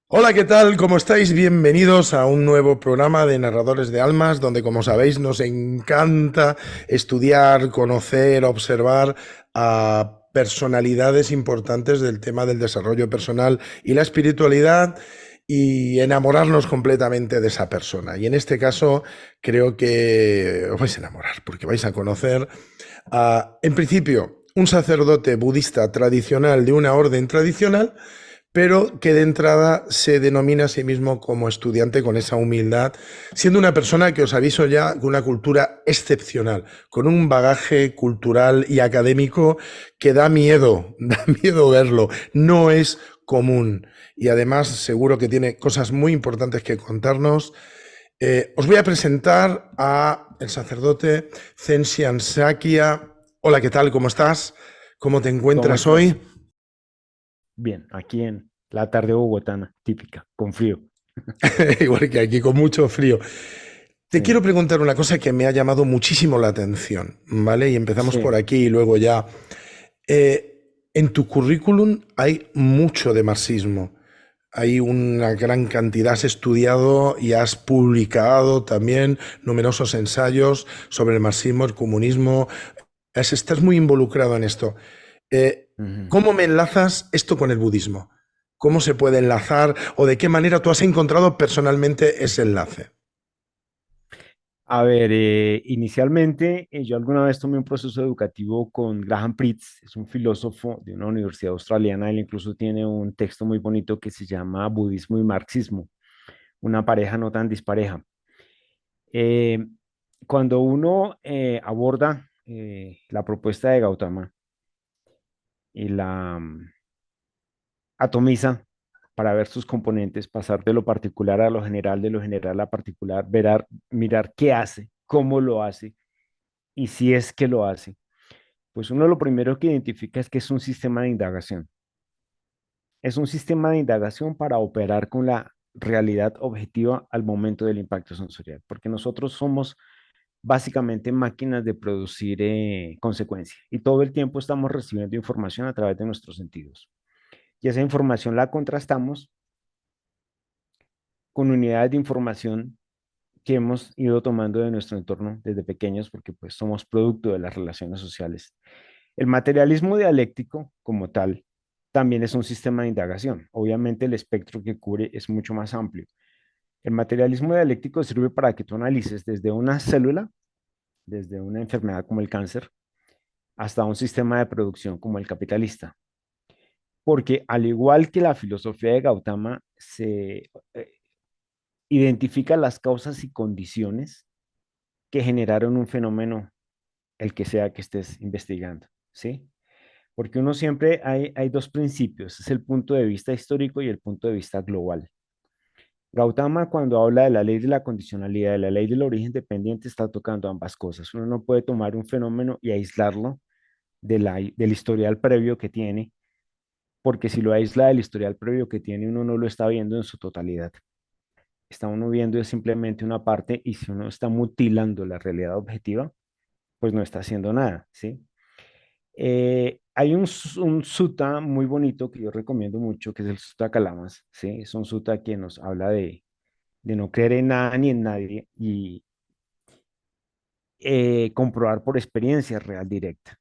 Hola, ¿qué tal? ¿Cómo estáis? Bienvenidos a un nuevo programa de Narradores de Almas, donde, como sabéis, nos encanta estudiar, conocer, observar a personalidades importantes del tema del desarrollo personal y la espiritualidad y enamorarnos completamente de esa persona. Y en este caso, creo que os vais a enamorar, porque vais a conocer en principio, un sacerdote budista tradicional de una orden tradicional, pero que de entrada se denomina a sí mismo como estudiante con esa humildad, siendo una persona que os aviso ya con una cultura excepcional, con un bagaje cultural y académico que da miedo, da miedo verlo, no es común y además seguro que tiene cosas muy importantes que contarnos. Os voy a presentar a el sacerdote Zensian Sakia. Hola, ¿qué tal? ¿Cómo estás? ¿Cómo te ¿Cómo encuentras estás? hoy? Bien, aquí en la tarde bogotana, típica, con frío. Igual que aquí, con mucho frío. Te quiero Sí, preguntar una cosa que me ha llamado muchísimo la atención, ¿vale? Y empezamos por sí. aquí y luego ya. En tu currículum hay mucho de marxismo. Hay una gran cantidad, has estudiado y has publicado también numerosos ensayos sobre el marxismo, el comunismo. Estás muy involucrado en esto. Eh, Ujú. ¿Cómo me enlazas esto con el budismo? ¿Cómo se puede enlazar o de qué manera tú has encontrado personalmente ese enlace? A ver, inicialmente yo alguna vez tomé un proceso educativo con Graham Priest, es un filósofo de una universidad australiana. Él incluso tiene un texto muy bonito que se llama Budismo y Marxismo, una pareja no tan dispareja. Eh, Cuando uno aborda la propuesta de Gautama y la atomiza para ver sus componentes, pasar de lo particular a lo general, de lo general a particular, mirar qué hace, cómo lo hace y si es que lo hace. Pues uno lo primero que identifica es que es un sistema de indagación. Es un sistema de indagación para operar con la realidad objetiva al momento del impacto sensorial, porque nosotros somos básicamente máquinas de producir consecuencia y todo el tiempo estamos recibiendo información a través de nuestros sentidos. Y esa información la contrastamos con unidades de información que hemos ido tomando de nuestro entorno desde pequeños, porque pues somos producto de las relaciones sociales. El materialismo dialéctico, como tal, también es un sistema de indagación. Obviamente el espectro que cubre es mucho más amplio. El materialismo dialéctico sirve para que tú analices desde una célula, desde una enfermedad como el cáncer, hasta un sistema de producción como el capitalista. Porque al igual que la filosofía de Gautama, se identifica las causas y condiciones que generaron un fenómeno, el que sea que estés investigando, ¿sí? Porque uno siempre hay dos principios, es el punto de vista histórico y el punto de vista global. Gautama, cuando habla de la ley de la condicionalidad, de la ley del origen dependiente, está tocando ambas cosas. Uno no puede tomar un fenómeno y aislarlo del historial previo que tiene, porque si lo aísla del historial previo que tiene, uno no lo está viendo en su totalidad. Está uno viendo simplemente una parte, y si uno está mutilando la realidad objetiva, pues no está haciendo nada, ¿sí? Hay un sutta muy bonito que yo recomiendo mucho, que es el Sutta Kalamas, ¿sí? Es un sutta que nos habla de no creer en nada ni en nadie y comprobar por experiencia real directa.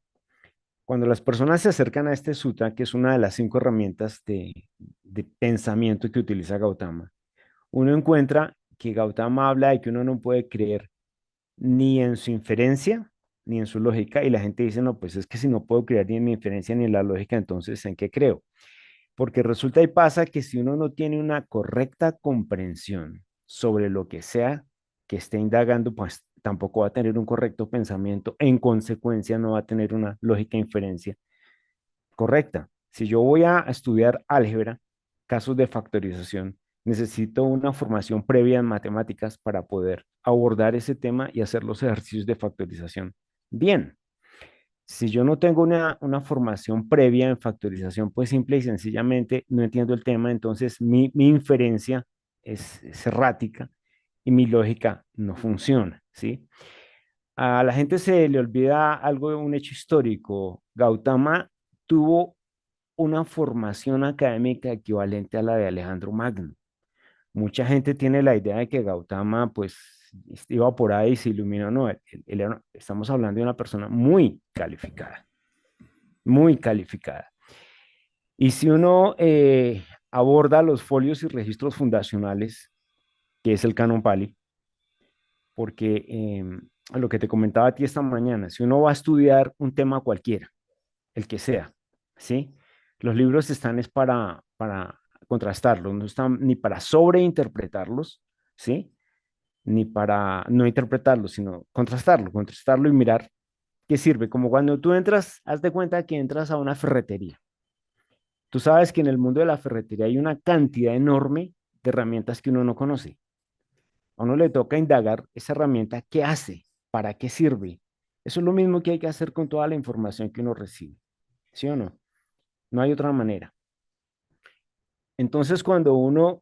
Cuando las personas se acercan a este sutta, que es una de las 5 herramientas de pensamiento que utiliza Gautama, uno encuentra que Gautama habla de que uno no puede creer ni en su inferencia ni en su lógica, y la gente dice, no, pues es que si no puedo creer ni en mi inferencia ni en la lógica, entonces ¿en qué creo? Porque resulta y pasa que si uno no tiene una correcta comprensión sobre lo que sea que esté indagando, pues tampoco va a tener un correcto pensamiento, en consecuencia no va a tener una lógica inferencia correcta. Si yo voy a estudiar álgebra, casos de factorización, necesito una formación previa en matemáticas para poder abordar ese tema y hacer los ejercicios de factorización. Bien, si yo no tengo una formación previa en factorización, pues simple y sencillamente no entiendo el tema, entonces mi inferencia es errática y mi lógica no funciona, ¿sí? A la gente se le olvida algo, un hecho histórico. Gautama tuvo una formación académica equivalente a la de Alejandro Magno. Mucha gente tiene la idea de que Gautama, pues, iba por ahí y se iluminó. No, estamos hablando de una persona muy calificada, muy calificada. Y si uno aborda los folios y registros fundacionales, que es el Canon Pali, porque lo que te comentaba a ti esta mañana, si uno va a estudiar un tema cualquiera, el que sea, ¿sí? Los libros están es para contrastarlos, no están ni para sobreinterpretarlos, ¿sí? Ni para no interpretarlos, sino contrastarlo y mirar qué sirve. Como cuando tú entras, haz de cuenta que entras a una ferretería. Tú sabes que en el mundo de la ferretería hay una cantidad enorme de herramientas que uno no conoce. A uno le toca indagar esa herramienta, ¿qué hace? ¿Para qué sirve? Eso es lo mismo que hay que hacer con toda la información que uno recibe, ¿sí o no? No hay otra manera. Entonces, cuando uno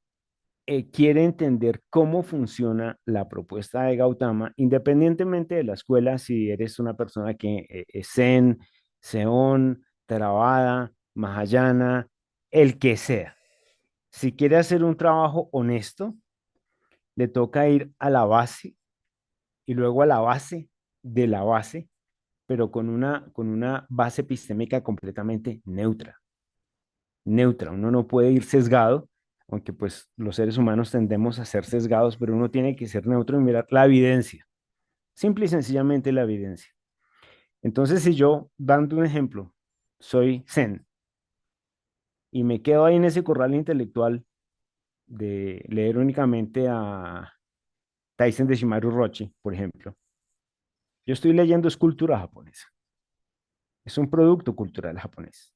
quiere entender cómo funciona la propuesta de Gautama, independientemente de la escuela, si eres una persona que es Zen, Seón, Theravada, Mahayana, el que sea, si quiere hacer un trabajo honesto, le toca ir a la base y luego a la base de la base, pero con una base epistémica completamente neutra. Neutra. Uno no puede ir sesgado, aunque pues los seres humanos tendemos a ser sesgados, pero uno tiene que ser neutro y mirar la evidencia, simple y sencillamente la evidencia. Entonces, si yo, dando un ejemplo, soy Zen y me quedo ahí en ese corral intelectual de leer únicamente a Taisen de Shimaru Rochi, por ejemplo, yo estoy leyendo escultura japonesa. Es un producto cultural japonés.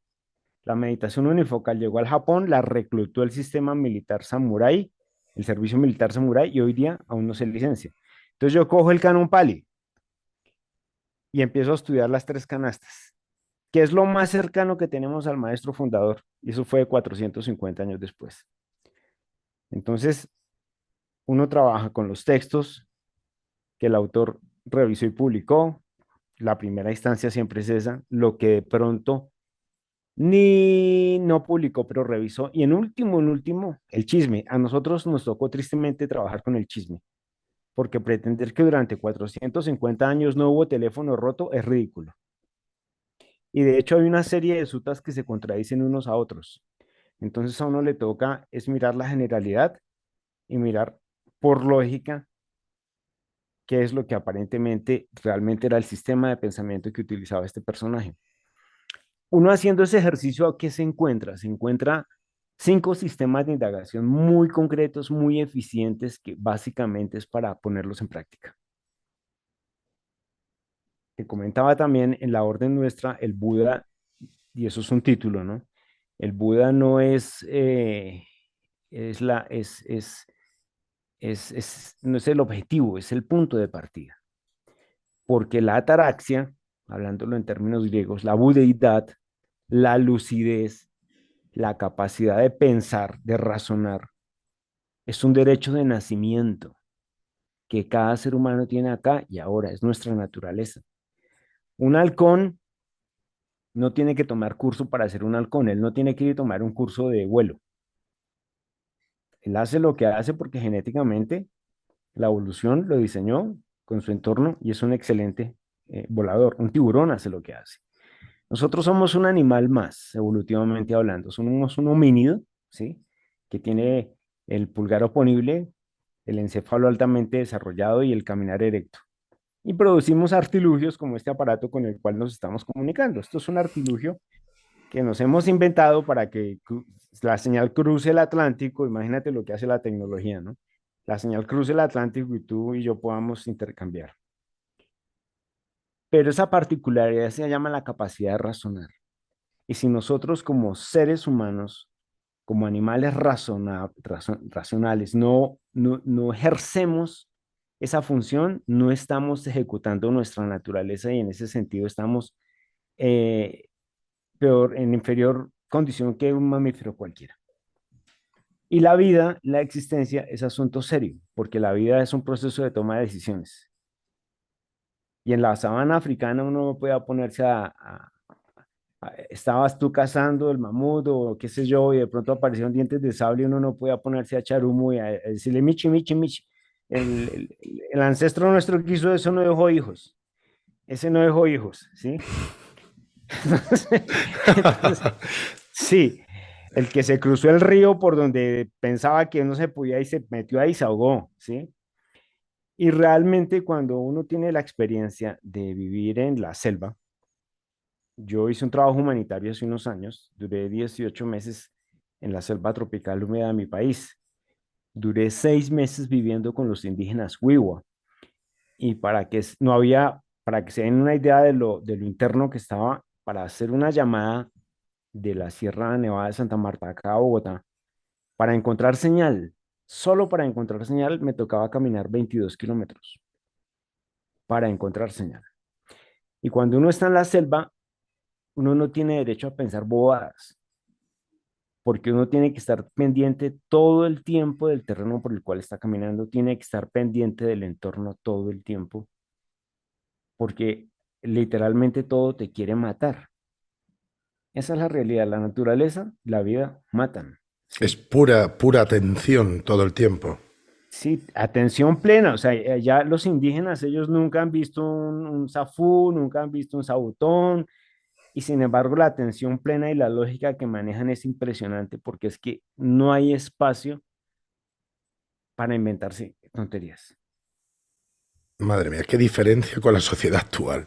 La meditación unifocal llegó al Japón, la reclutó el sistema militar samurái, el servicio militar samurái, y hoy día aún no se licencia. Entonces yo cojo el Canon Pali y empiezo a estudiar las tres canastas, que es lo más cercano que tenemos al maestro fundador, y eso fue 450 años después. Entonces, uno trabaja con los textos que el autor revisó y publicó. La primera instancia siempre es esa, lo que de pronto ni no publicó, pero revisó. Y en último, el chisme. A nosotros nos tocó tristemente trabajar con el chisme, porque pretender que durante 450 años no hubo teléfono roto es ridículo. Y de hecho hay una serie de sutas que se contradicen unos a otros. Entonces a uno le toca es mirar la generalidad y mirar por lógica qué es lo que aparentemente realmente era el sistema de pensamiento que utilizaba este personaje. Uno haciendo ese ejercicio, ¿a qué se encuentra? Se encuentra 5 sistemas de indagación muy concretos, muy eficientes, que básicamente es para ponerlos en práctica. Te comentaba también en la orden nuestra, el Buda, y eso es un título, ¿no? El Buda no no es el objetivo, es el punto de partida. Porque la ataraxia, hablándolo en términos griegos, la budeidad, la lucidez, la capacidad de pensar, de razonar, es un derecho de nacimiento que cada ser humano tiene acá y ahora, es nuestra naturaleza. Un halcón no tiene que tomar curso para ser un halcón, él no tiene que ir a tomar un curso de vuelo. Él hace lo que hace porque genéticamente la evolución lo diseñó con su entorno y es un excelente volador. Un tiburón hace lo que hace. Nosotros somos un animal más, evolutivamente hablando. Somos un homínido, ¿sí? Que tiene el pulgar oponible, el encéfalo altamente desarrollado y el caminar erecto. Y producimos artilugios como este aparato con el cual nos estamos comunicando. Esto es un artilugio que nos hemos inventado para que la señal cruce el Atlántico. Imagínate lo que hace la tecnología, ¿no? La señal cruce el Atlántico y tú y yo podamos intercambiar. Pero esa particularidad se llama la capacidad de razonar. Y si nosotros como seres humanos, como animales racionales, no ejercemos esa función, no estamos ejecutando nuestra naturaleza y en ese sentido estamos eh, peor, en inferior condición que un mamífero cualquiera. Y la vida, la existencia, es asunto serio, porque la vida es un proceso de toma de decisiones. Y en la sabana africana uno no puede ponerse Estabas tú cazando el mamut o qué sé yo, y de pronto aparecieron dientes de sable y uno no podía ponerse a echar humo y a decirle, Michi, Michi, Michi. El ancestro nuestro que hizo eso no dejó hijos. Ese no dejó hijos, ¿sí? Entonces, entonces, sí, el que se cruzó el río por donde pensaba que no se podía y se metió ahí y se ahogó, ¿sí? Y realmente cuando uno tiene la experiencia de vivir en la selva, yo hice un trabajo humanitario hace unos años, duré 18 meses en la selva tropical húmeda de mi país. Duré 6 meses viviendo con los indígenas Wiwa y no había, para que se den una idea de lo interno que estaba, para hacer una llamada de la Sierra Nevada de Santa Marta acá a Bogotá, para encontrar señal, solo para encontrar señal me tocaba caminar 22 kilómetros para encontrar señal. Y cuando uno está en la selva, uno no tiene derecho a pensar bobadas, porque uno tiene que estar pendiente todo el tiempo del terreno por el cual está caminando, tiene que estar pendiente del entorno todo el tiempo, porque literalmente todo te quiere matar. Esa es la realidad, la naturaleza, la vida matan, Es ¿sí? pura, pura atención todo el tiempo. Sí, atención plena, o sea, ya los indígenas, ellos nunca han visto un zafú, nunca han visto un sabutón, y sin embargo la atención plena y la lógica que manejan es impresionante porque es que no hay espacio para inventarse tonterías. Madre mía, qué diferencia con la sociedad actual,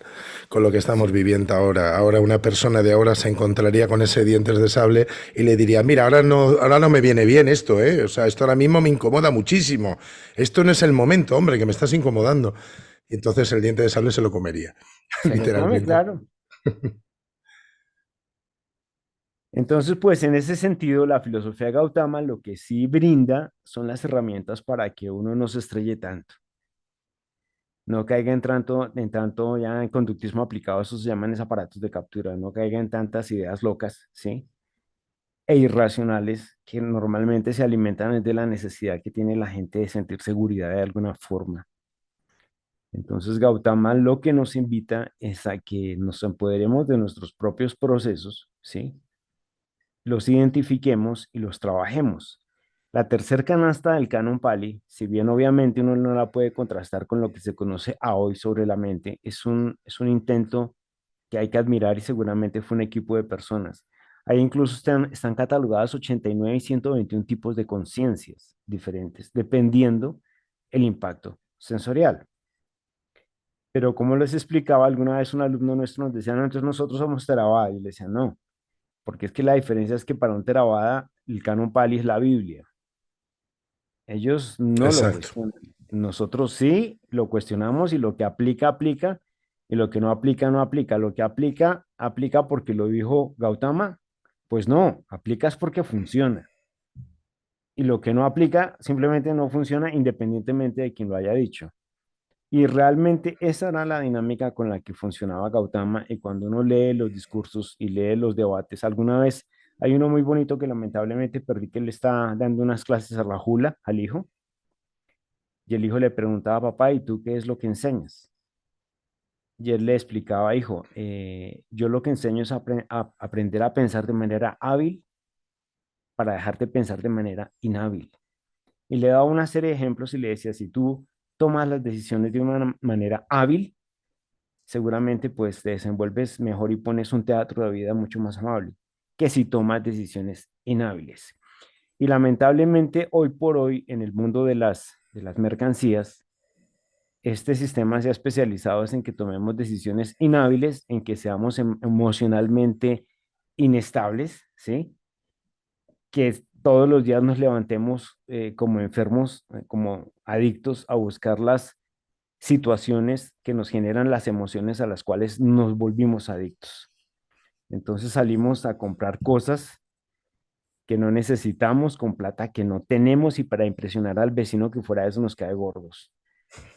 con lo que estamos Sí, viviendo ahora. Ahora una persona de ahora se encontraría con ese dientes de sable y le diría, mira, ahora no me viene bien esto, ¿eh? O sea, esto ahora mismo me incomoda muchísimo. Esto no es el momento, hombre, que me estás incomodando. Y entonces el diente de sable se lo comería, se lo come, literalmente. claro. Entonces, pues en ese sentido, la filosofía de Gautama lo que sí brinda son las herramientas para que uno no se estrelle tanto, no caiga en tanto ya en conductismo aplicado, esos se llaman es aparatos de captura, no caiga en tantas ideas locas, ¿sí? E irracionales que normalmente se alimentan de la necesidad que tiene la gente de sentir seguridad de alguna forma. Entonces, Gautama lo que nos invita es a que nos empoderemos de nuestros propios procesos, ¿sí? Los identifiquemos y los trabajemos. La tercer canasta del Canon Pali, si bien obviamente uno no la puede contrastar con lo que se conoce a hoy sobre la mente, es un intento que hay que admirar y seguramente fue un equipo de personas. Ahí incluso están catalogadas 89 y 121 tipos de conciencias diferentes, dependiendo el impacto sensorial. Pero como les explicaba, alguna vez un alumno nuestro nos decía, no, entonces nosotros somos Theravada. Y yo le decía, no, porque es que la diferencia es que para un Theravada el Canon Pali es la Biblia. Ellos no lo Exacto. cuestionan. Nosotros sí lo cuestionamos y lo que aplica, aplica, y lo que no aplica, no aplica. Lo que aplica, aplica porque lo dijo Gautama, pues no, aplica es porque funciona. Y lo que no aplica simplemente no funciona independientemente de quien lo haya dicho. Y realmente esa era la dinámica con la que funcionaba Gautama. Y cuando uno lee los discursos y lee los debates, alguna vez hay uno muy bonito que lamentablemente perdí, que le está dando unas clases a Rahula, al hijo, y el hijo le preguntaba, papá, ¿y tú qué es lo que enseñas? Y él le explicaba, hijo, yo lo que enseño es aprender a pensar de manera hábil para dejarte pensar de manera inhábil. Y le daba una serie de ejemplos y le decía, si tú tomas las decisiones de una manera hábil, seguramente pues te desenvuelves mejor y pones un teatro de vida mucho más amable que si tomas decisiones inhábiles. Y lamentablemente hoy por hoy en el mundo de las mercancías, este sistema se ha especializado en que tomemos decisiones inhábiles, en que seamos emocionalmente inestables, ¿sí? Que todos los días nos levantemos como enfermos, como adictos a buscar las situaciones que nos generan las emociones a las cuales nos volvimos adictos. Entonces salimos a comprar cosas que no necesitamos con plata que no tenemos y para impresionar al vecino que fuera de eso nos cae gordos.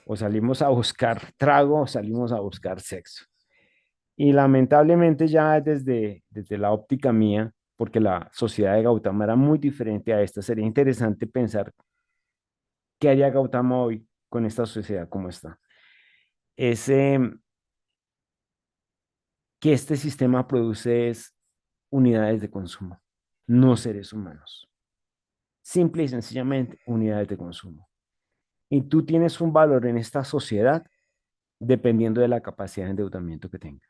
O salimos a buscar trago o salimos a buscar sexo. Y lamentablemente ya desde la óptica mía, porque la sociedad de Gautama era muy diferente a esta, sería interesante pensar qué haría Gautama hoy con esta sociedad como está. Ese que este sistema produce es unidades de consumo, no seres humanos. Simple y sencillamente unidades de consumo. Y tú tienes un valor en esta sociedad dependiendo de la capacidad de endeudamiento que tenga.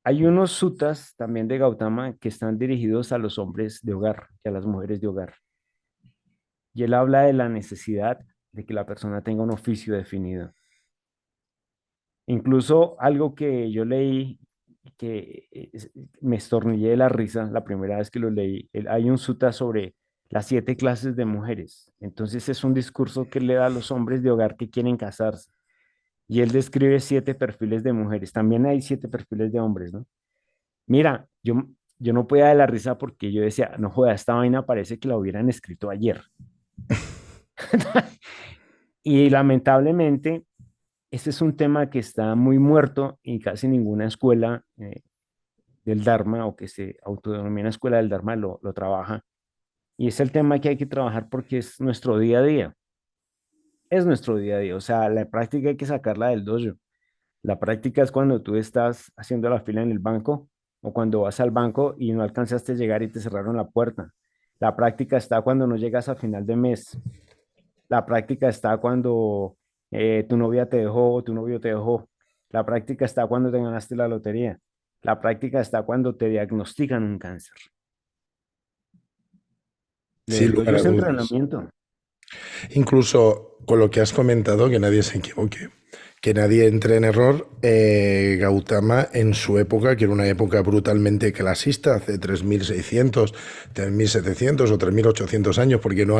Hay unos suttas también de Gautama que están dirigidos a los hombres de hogar y a las mujeres de hogar. Y él habla de la necesidad de que la persona tenga un oficio definido. Incluso algo que yo leí que me estornillé de la risa la primera vez que lo leí. Hay un sutta sobre las 7 clases de mujeres. Entonces es un discurso que le da a los hombres de hogar que quieren casarse. Y él describe 7 perfiles de mujeres. También hay 7 perfiles de hombres, ¿no? Mira, yo no podía de la risa porque yo decía, no joda, esta vaina parece que la hubieran escrito ayer. Y lamentablemente, este es un tema que está muy muerto y casi ninguna escuela del Dharma o que se autodenomina escuela del Dharma lo trabaja. Y es el tema que hay que trabajar porque es nuestro día a día. Es nuestro día a día. O sea, la práctica hay que sacarla del dojo. La práctica es cuando tú estás haciendo la fila en el banco o cuando vas al banco y no alcanzaste a llegar y te cerraron la puerta. La práctica está cuando no llegas a final de mes. La práctica está cuando tu novia te dejó o tu novio te dejó. La práctica está cuando te ganaste la lotería. La práctica está cuando te diagnostican un cáncer. Lo Sin del dojo lugar a es dudas. entrenamiento. Incluso con lo que has comentado, que nadie se equivoque, que nadie entre en error, Gautama en su época, que era una época brutalmente clasista, hace 3600, 3700 o 3800 años, porque no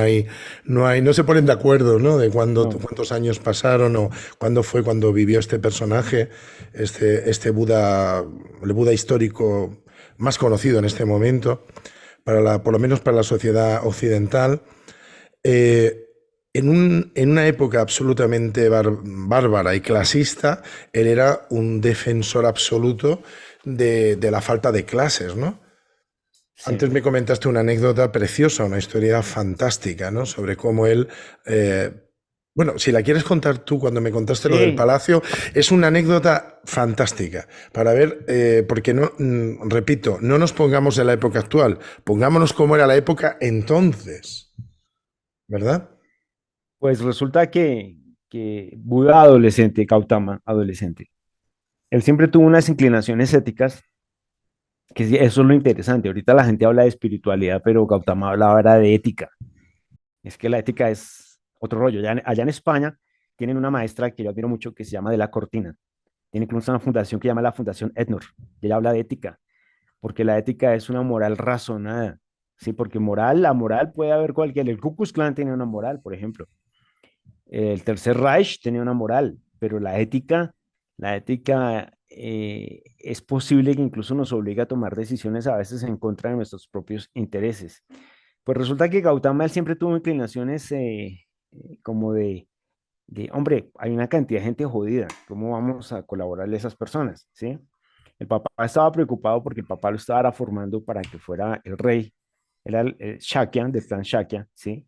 se ponen de acuerdo, ¿no? De No, cuántos años pasaron o cuándo fue cuando vivió este personaje, este Buda, el Buda histórico más conocido en este momento, por lo menos para la sociedad occidental. Eh, en una época absolutamente bárbara y clasista, él era un defensor absoluto de la falta de clases, ¿no? sí. Antes me comentaste una anécdota preciosa, una historia fantástica, ¿no? Sobre cómo él, bueno, si la quieres contar tú cuando me contaste lo del Sí, palacio, es una anécdota fantástica para ver, porque no, repito, no nos pongamos en la época actual, pongámonos como era la época entonces, ¿verdad? pues resulta que Buda adolescente, Gautama adolescente, él siempre tuvo unas inclinaciones éticas, que eso es lo interesante. Ahorita la gente habla de espiritualidad, pero Gautama hablaba era de ética. Es que la ética es otro rollo. Allá en España tienen una maestra que yo admiro mucho que se llama De la Cortina. Tiene incluso una fundación que llama la Fundación Etnor. Y ella habla de ética, porque la ética es una moral razonada. Sí, porque la moral puede haber cualquier. El Ku Klux Klan tiene una moral, por ejemplo. El Tercer Reich tenía una moral, pero la ética es posible que incluso nos obligue a tomar decisiones a veces en contra de nuestros propios intereses. Pues resulta que Gautama él siempre tuvo inclinaciones como hombre, hay una cantidad de gente jodida, ¿cómo vamos a colaborarle a esas personas? ¿Sí? El papá estaba preocupado porque el papá lo estaba formando para que fuera el rey, era el Shakya, del clan Shakya, ¿sí?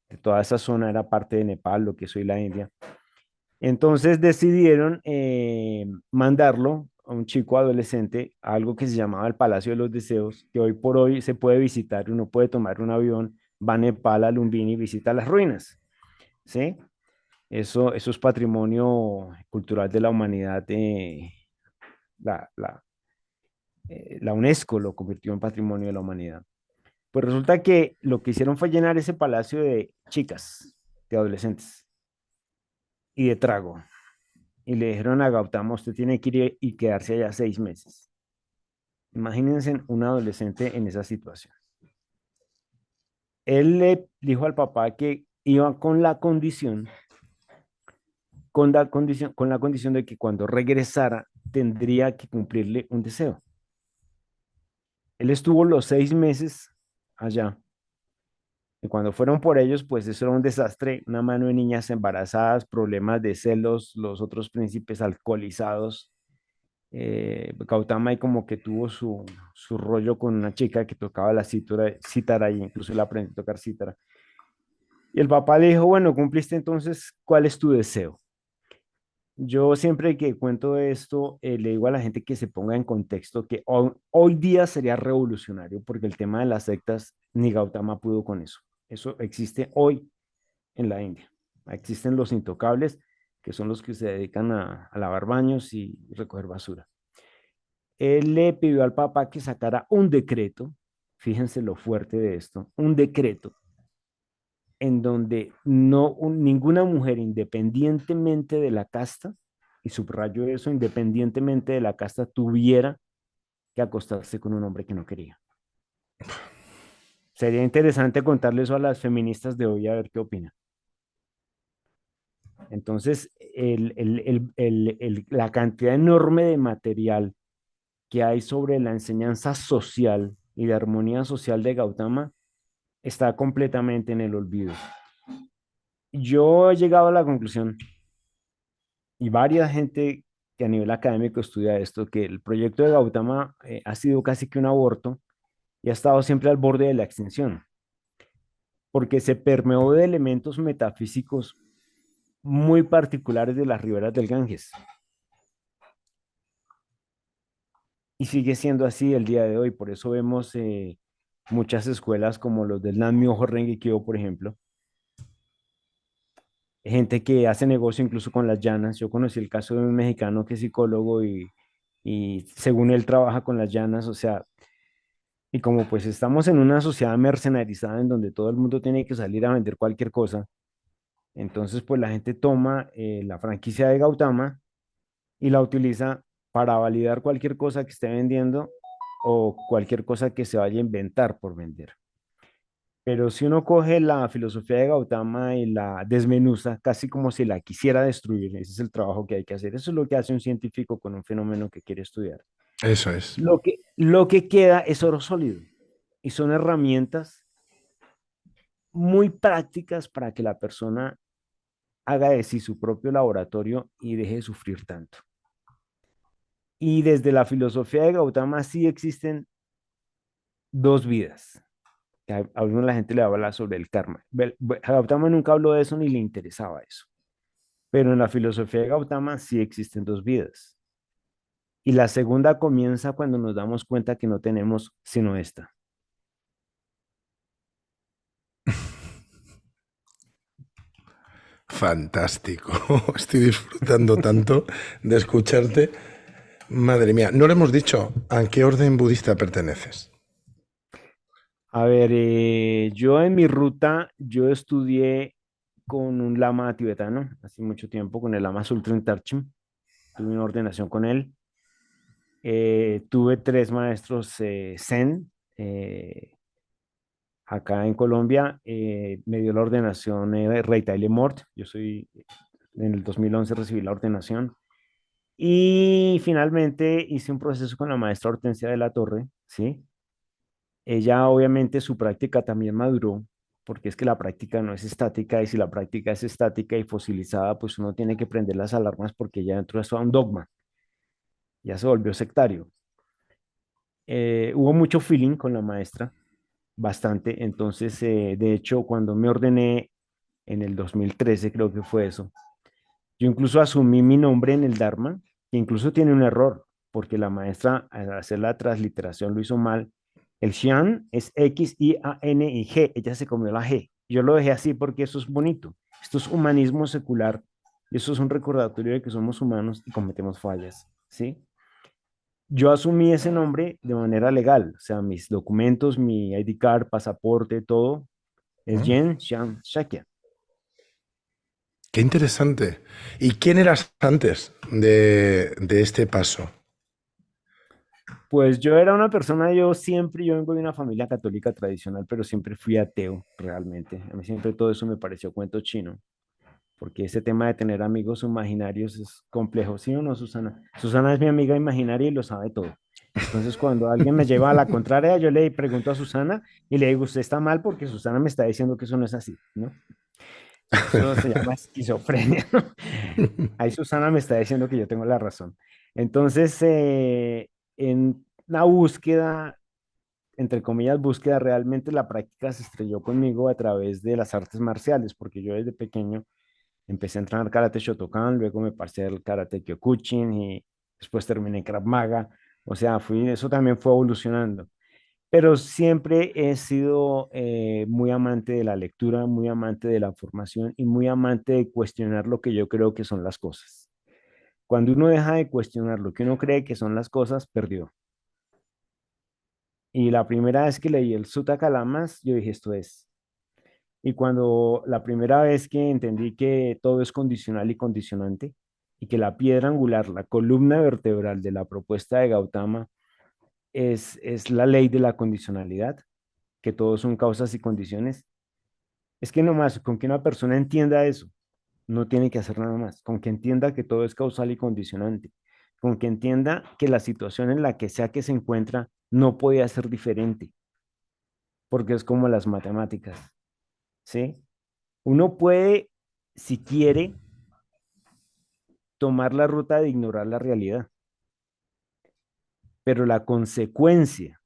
De toda esa zona era parte de Nepal, lo que es hoy la India. Entonces decidieron mandarlo a un chico adolescente a algo que se llamaba el Palacio de los Deseos, que hoy por hoy se puede visitar, uno puede tomar un avión, va a Nepal, a Lumbini y visita las ruinas, ¿sí? Eso es patrimonio cultural de la humanidad, la, la, la UNESCO lo convirtió en patrimonio de la humanidad. Pues resulta que lo que hicieron fue llenar ese palacio de chicas, de adolescentes y de trago. Y le dijeron a Gautama, usted tiene que ir y quedarse allá 6 meses. Imagínense un adolescente en esa situación. Él le dijo al papá que iba con la condición de que cuando regresara tendría que cumplirle un deseo. Él estuvo los 6 meses allá. Y cuando fueron por ellos, pues eso era un desastre, una mano de niñas embarazadas, problemas de celos, los otros príncipes alcoholizados. Gautama ahí como que tuvo su rollo con una chica que tocaba la cítara y incluso le aprendió a tocar cítara. Y el papá le dijo, bueno, cumpliste entonces, ¿cuál es tu deseo? Yo siempre que cuento esto, le digo a la gente que se ponga en contexto que hoy día sería revolucionario porque el tema de las sectas, ni Gautama pudo con eso. Eso existe hoy en la India. Existen los intocables, que son los que se dedican a lavar baños y recoger basura. Él le pidió al Papa que sacara un decreto, fíjense lo fuerte de esto, un decreto en donde ninguna mujer, independientemente de la casta, y subrayo eso, independientemente de la casta, tuviera que acostarse con un hombre que no quería. Sería interesante contarle eso a las feministas de hoy a ver qué opinan. Entonces, la cantidad enorme de material que hay sobre la enseñanza social y de armonía social de Gautama está completamente en el olvido. Yo he llegado a la conclusión, y varias gente que a nivel académico estudia esto, que el proyecto de Gautama ha sido casi que un aborto y ha estado siempre al borde de la extinción, porque se permeó de elementos metafísicos muy particulares de las riberas del Ganges. Y sigue siendo así el día de hoy. Por eso vemos muchas escuelas como los del Nanmyoho Renge Kyo, por ejemplo. Gente que hace negocio incluso con las llanas. Yo conocí el caso de un mexicano que es psicólogo y según él trabaja con las llanas. O sea, y como pues estamos en una sociedad mercenarizada en donde todo el mundo tiene que salir a vender cualquier cosa, entonces pues la gente toma la franquicia de Gautama y la utiliza para validar cualquier cosa que esté vendiendo o cualquier cosa que se vaya a inventar por vender. Pero si uno coge la filosofía de Gautama y la desmenuza, casi como si la quisiera destruir, ese es el trabajo que hay que hacer. Eso es lo que hace un científico con un fenómeno que quiere estudiar. Eso es. Lo que queda es oro sólido y son herramientas muy prácticas para que la persona haga de sí su propio laboratorio y deje de sufrir tanto. Y desde la filosofía de Gautama sí existen dos vidas. A uno la gente le habla sobre el karma. Gautama nunca habló de eso ni le interesaba eso. Pero en la filosofía de Gautama sí existen dos vidas. Y la segunda comienza cuando nos damos cuenta que no tenemos sino esta. Fantástico. Estoy disfrutando tanto de escucharte. Madre mía, no le hemos dicho a qué orden budista perteneces. A ver, yo en mi ruta, yo estudié con un lama tibetano hace mucho tiempo, con el lama Sultren Tarchim. Tuve una ordenación con él. Tuve tres maestros Zen acá en Colombia. Me dio la ordenación Rey Taile Mort. En el 2011 recibí la ordenación. Y finalmente hice un proceso con la maestra Hortensia de la Torre, ¿sí? Ella obviamente su práctica también maduró, porque es que la práctica no es estática y si la práctica es estática y fosilizada, pues uno tiene que prender las alarmas porque ya dentro de eso un dogma, ya se volvió sectario. Hubo mucho feeling con la maestra, bastante, entonces de hecho cuando me ordené en el 2013 creo que fue eso, yo incluso asumí mi nombre en el Dharma, que incluso tiene un error, porque la maestra al hacer la transliteración lo hizo mal. El Xian es X, I, A, N y G. Ella se comió la G. Yo lo dejé así porque eso es bonito. Esto es humanismo secular. Y eso es un recordatorio de que somos humanos y cometemos fallas, ¿sí? Yo asumí ese nombre de manera legal. O sea, mis documentos, mi ID card, pasaporte, todo es ¿Mm? Yen Xian Shakya. Qué interesante. ¿Y quién eras antes de este paso? Pues yo era una persona, yo vengo de una familia católica tradicional, pero siempre fui ateo, realmente. A mí siempre todo eso me pareció cuento chino, porque ese tema de tener amigos imaginarios es complejo, ¿sí o no, Susana? Susana es mi amiga imaginaria y lo sabe todo. Entonces, cuando alguien me lleva a la contraria, yo le pregunto a Susana y le digo, usted está mal porque Susana me está diciendo que eso no es así, ¿no? Eso se llama esquizofrenia. Ahí Susana me está diciendo que yo tengo la razón. Entonces, en la búsqueda, entre comillas, búsqueda, realmente la práctica se estrelló conmigo a través de las artes marciales, porque yo desde pequeño Empecé a entrenar karate Shotokan, luego me pasé al karate Kyokushin y después terminé en Krav Maga. O sea, eso también fue evolucionando. Pero siempre he sido muy amante de la lectura, muy amante de la formación y muy amante de cuestionar lo que yo creo que son las cosas. Cuando uno deja de cuestionar lo que uno cree que son las cosas, perdió. Y la primera vez que leí el Sutta Kalamas, yo dije, esto es. Y cuando la primera vez que entendí que todo es condicional y condicionante, y que la piedra angular, la columna vertebral de la propuesta de Gautama es la ley de la condicionalidad, que todos son causas y condiciones, es que nomás con que una persona entienda eso, no tiene que hacer nada más, con que entienda que todo es causal y condicionante, con que entienda que la situación en la que sea que se encuentra no puede ser diferente, porque es como las matemáticas, ¿sí? Uno puede, si quiere, tomar la ruta de ignorar la realidad, pero la consecuencia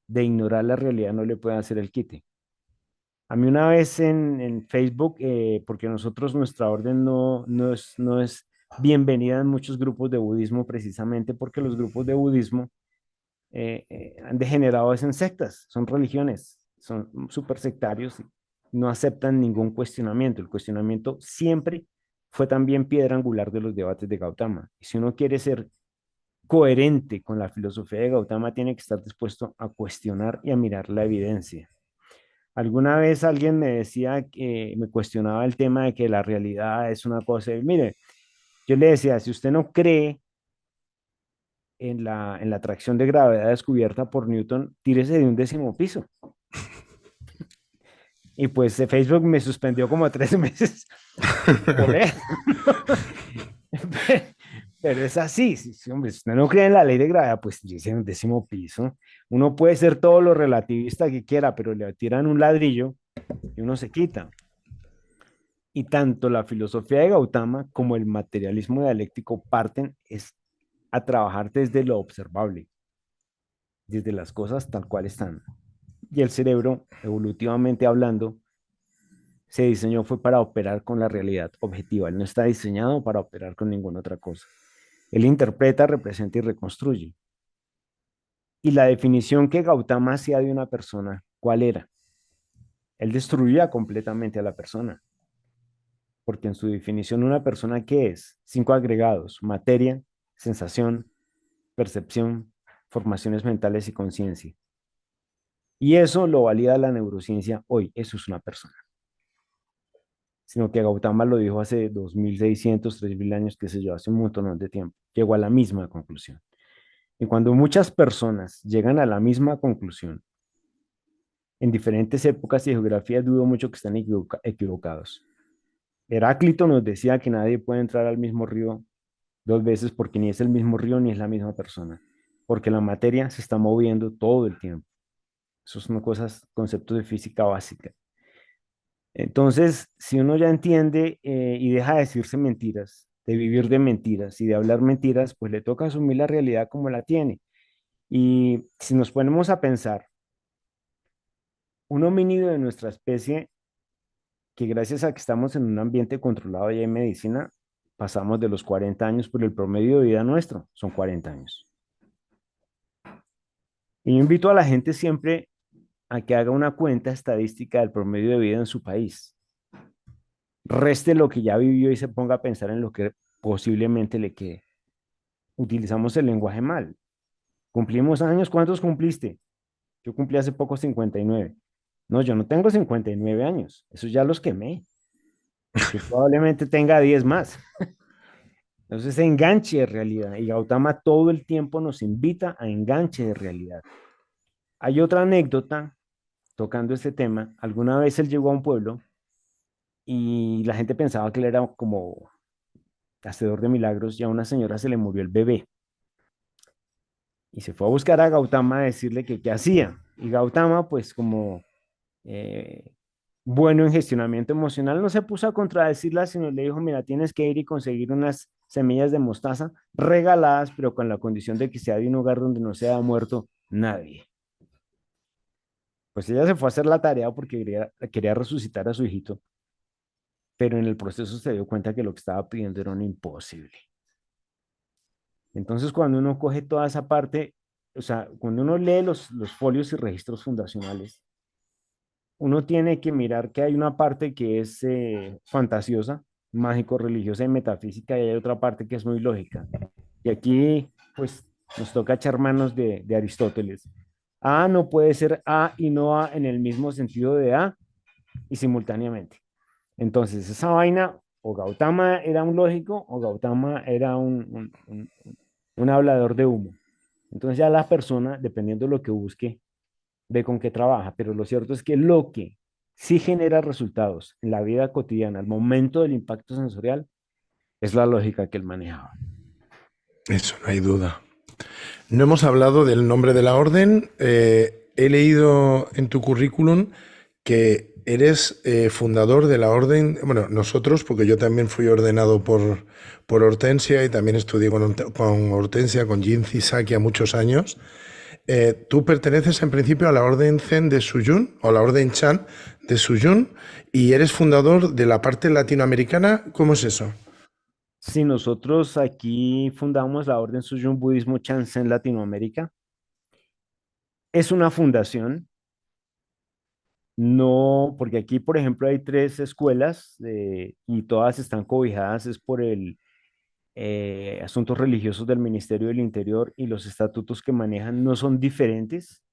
de ignorar la realidad no le puede hacer el quite. A mí una vez en Facebook, porque nosotros nuestra orden no es bienvenida en muchos grupos de budismo precisamente porque los grupos de budismo han degenerado en sectas, son religiones, son súper sectarios y no aceptan ningún cuestionamiento. El cuestionamiento siempre fue también piedra angular de los debates de Gautama. Y si uno quiere ser coherente con la filosofía de Gautama, tiene que estar dispuesto a cuestionar y a mirar la evidencia. Alguna vez alguien me decía que me cuestionaba el tema de que la realidad es una cosa. Y mire, yo le decía, si usted no cree en la atracción de gravedad descubierta por Newton, tírese de un 10.º piso. Y pues Facebook me suspendió como 3 meses por eso. Pero es así, hombre, si usted no cree en la ley de gravedad, pues dice en un 10.º piso. Uno puede ser todo lo relativista que quiera, pero le tiran un ladrillo y uno se quita. Y tanto la filosofía de Gautama como el materialismo dialéctico parten es a trabajar desde lo observable, desde las cosas tal cual están. Y el cerebro, evolutivamente hablando, se diseñó fue para operar con la realidad objetiva. Él no está diseñado para operar con ninguna otra cosa. Él interpreta, representa y reconstruye. Y la definición que Gautama hacía de una persona, ¿cuál era? Él destruía completamente a la persona, porque en su definición una persona, ¿qué es? 5 agregados: materia, sensación, percepción, formaciones mentales y conciencia. Y eso lo valida la neurociencia hoy, eso es una persona. Sino que Gautama lo dijo hace 2.600, 3.000 años, qué sé yo, hace un montón de tiempo. Llegó a la misma conclusión. Y cuando muchas personas llegan a la misma conclusión, en diferentes épocas y geografías, dudo mucho que estén equivocados. Heráclito nos decía que nadie puede entrar al mismo río 2 veces porque ni es el mismo río ni es la misma persona, porque la materia se está moviendo todo el tiempo. Eso son cosas, conceptos de física básica. Entonces, si uno ya entiende y deja de decirse mentiras, de vivir de mentiras y de hablar mentiras, pues le toca asumir la realidad como la tiene. Y si nos ponemos a pensar, un homínido de nuestra especie, que gracias a que estamos en un ambiente controlado ya en medicina, pasamos de los 40 años, pero el promedio de vida nuestro son 40 años. Y yo invito a la gente siempre a que haga una cuenta estadística del promedio de vida en su país. Reste lo que ya vivió y se ponga a pensar en lo que posiblemente le quede. Utilizamos el lenguaje mal. ¿Cumplimos años? ¿Cuántos cumpliste? Yo cumplí hace poco 59. No, yo no tengo 59 años. Esos ya los quemé. Yo probablemente tenga 10 más. Entonces, enganche de realidad. Y Gautama todo el tiempo nos invita a enganche de realidad. Hay otra anécdota tocando este tema. Alguna vez él llegó a un pueblo y la gente pensaba que él era como hacedor de milagros y a una señora se le murió el bebé. Y se fue a buscar a Gautama a decirle que qué hacía. Y Gautama, pues como eh, bueno en gestionamiento emocional, no se puso a contradecirla, sino le dijo, mira, tienes que ir y conseguir unas semillas de mostaza regaladas, pero con la condición de que sea de un hogar donde no se haya muerto nadie. Pues ella se fue a hacer la tarea porque quería resucitar a su hijito. pero en el proceso se dio cuenta que lo que estaba pidiendo era un imposible. Entonces, cuando uno coge toda esa parte, o sea, cuando uno lee los folios y registros fundacionales, uno tiene que mirar que hay una parte que es fantasiosa, mágico-religiosa y metafísica, y hay otra parte que es muy lógica. Y aquí, pues, nos toca echar manos de Aristóteles. A no puede ser A y no A en el mismo sentido de A y simultáneamente. Entonces, esa vaina, o Gautama era un lógico, o Gautama era un hablador de humo. Entonces ya la persona, dependiendo de lo que busque, ve con qué trabaja. Pero lo cierto es que lo que sí genera resultados en la vida cotidiana, al momento del impacto sensorial, es la lógica que él manejaba. Eso no hay duda. No hemos hablado del nombre de la orden. He leído en tu currículum que eres fundador de la orden, bueno, nosotros, porque yo también fui ordenado por Hortensia y también estudié con Hortensia, con Jin Zisaki, a muchos años. Tú perteneces en principio a la orden Zen de Suyun o la orden Chan de Suyun y eres fundador de la parte latinoamericana. ¿Cómo es eso? Si nosotros aquí fundamos la Orden Suyun Budismo Chance en Latinoamérica, es una fundación, no, porque aquí, por ejemplo, hay tres escuelas y todas están cobijadas, es por el asuntos religiosos del Ministerio del Interior y los estatutos que manejan no son diferentes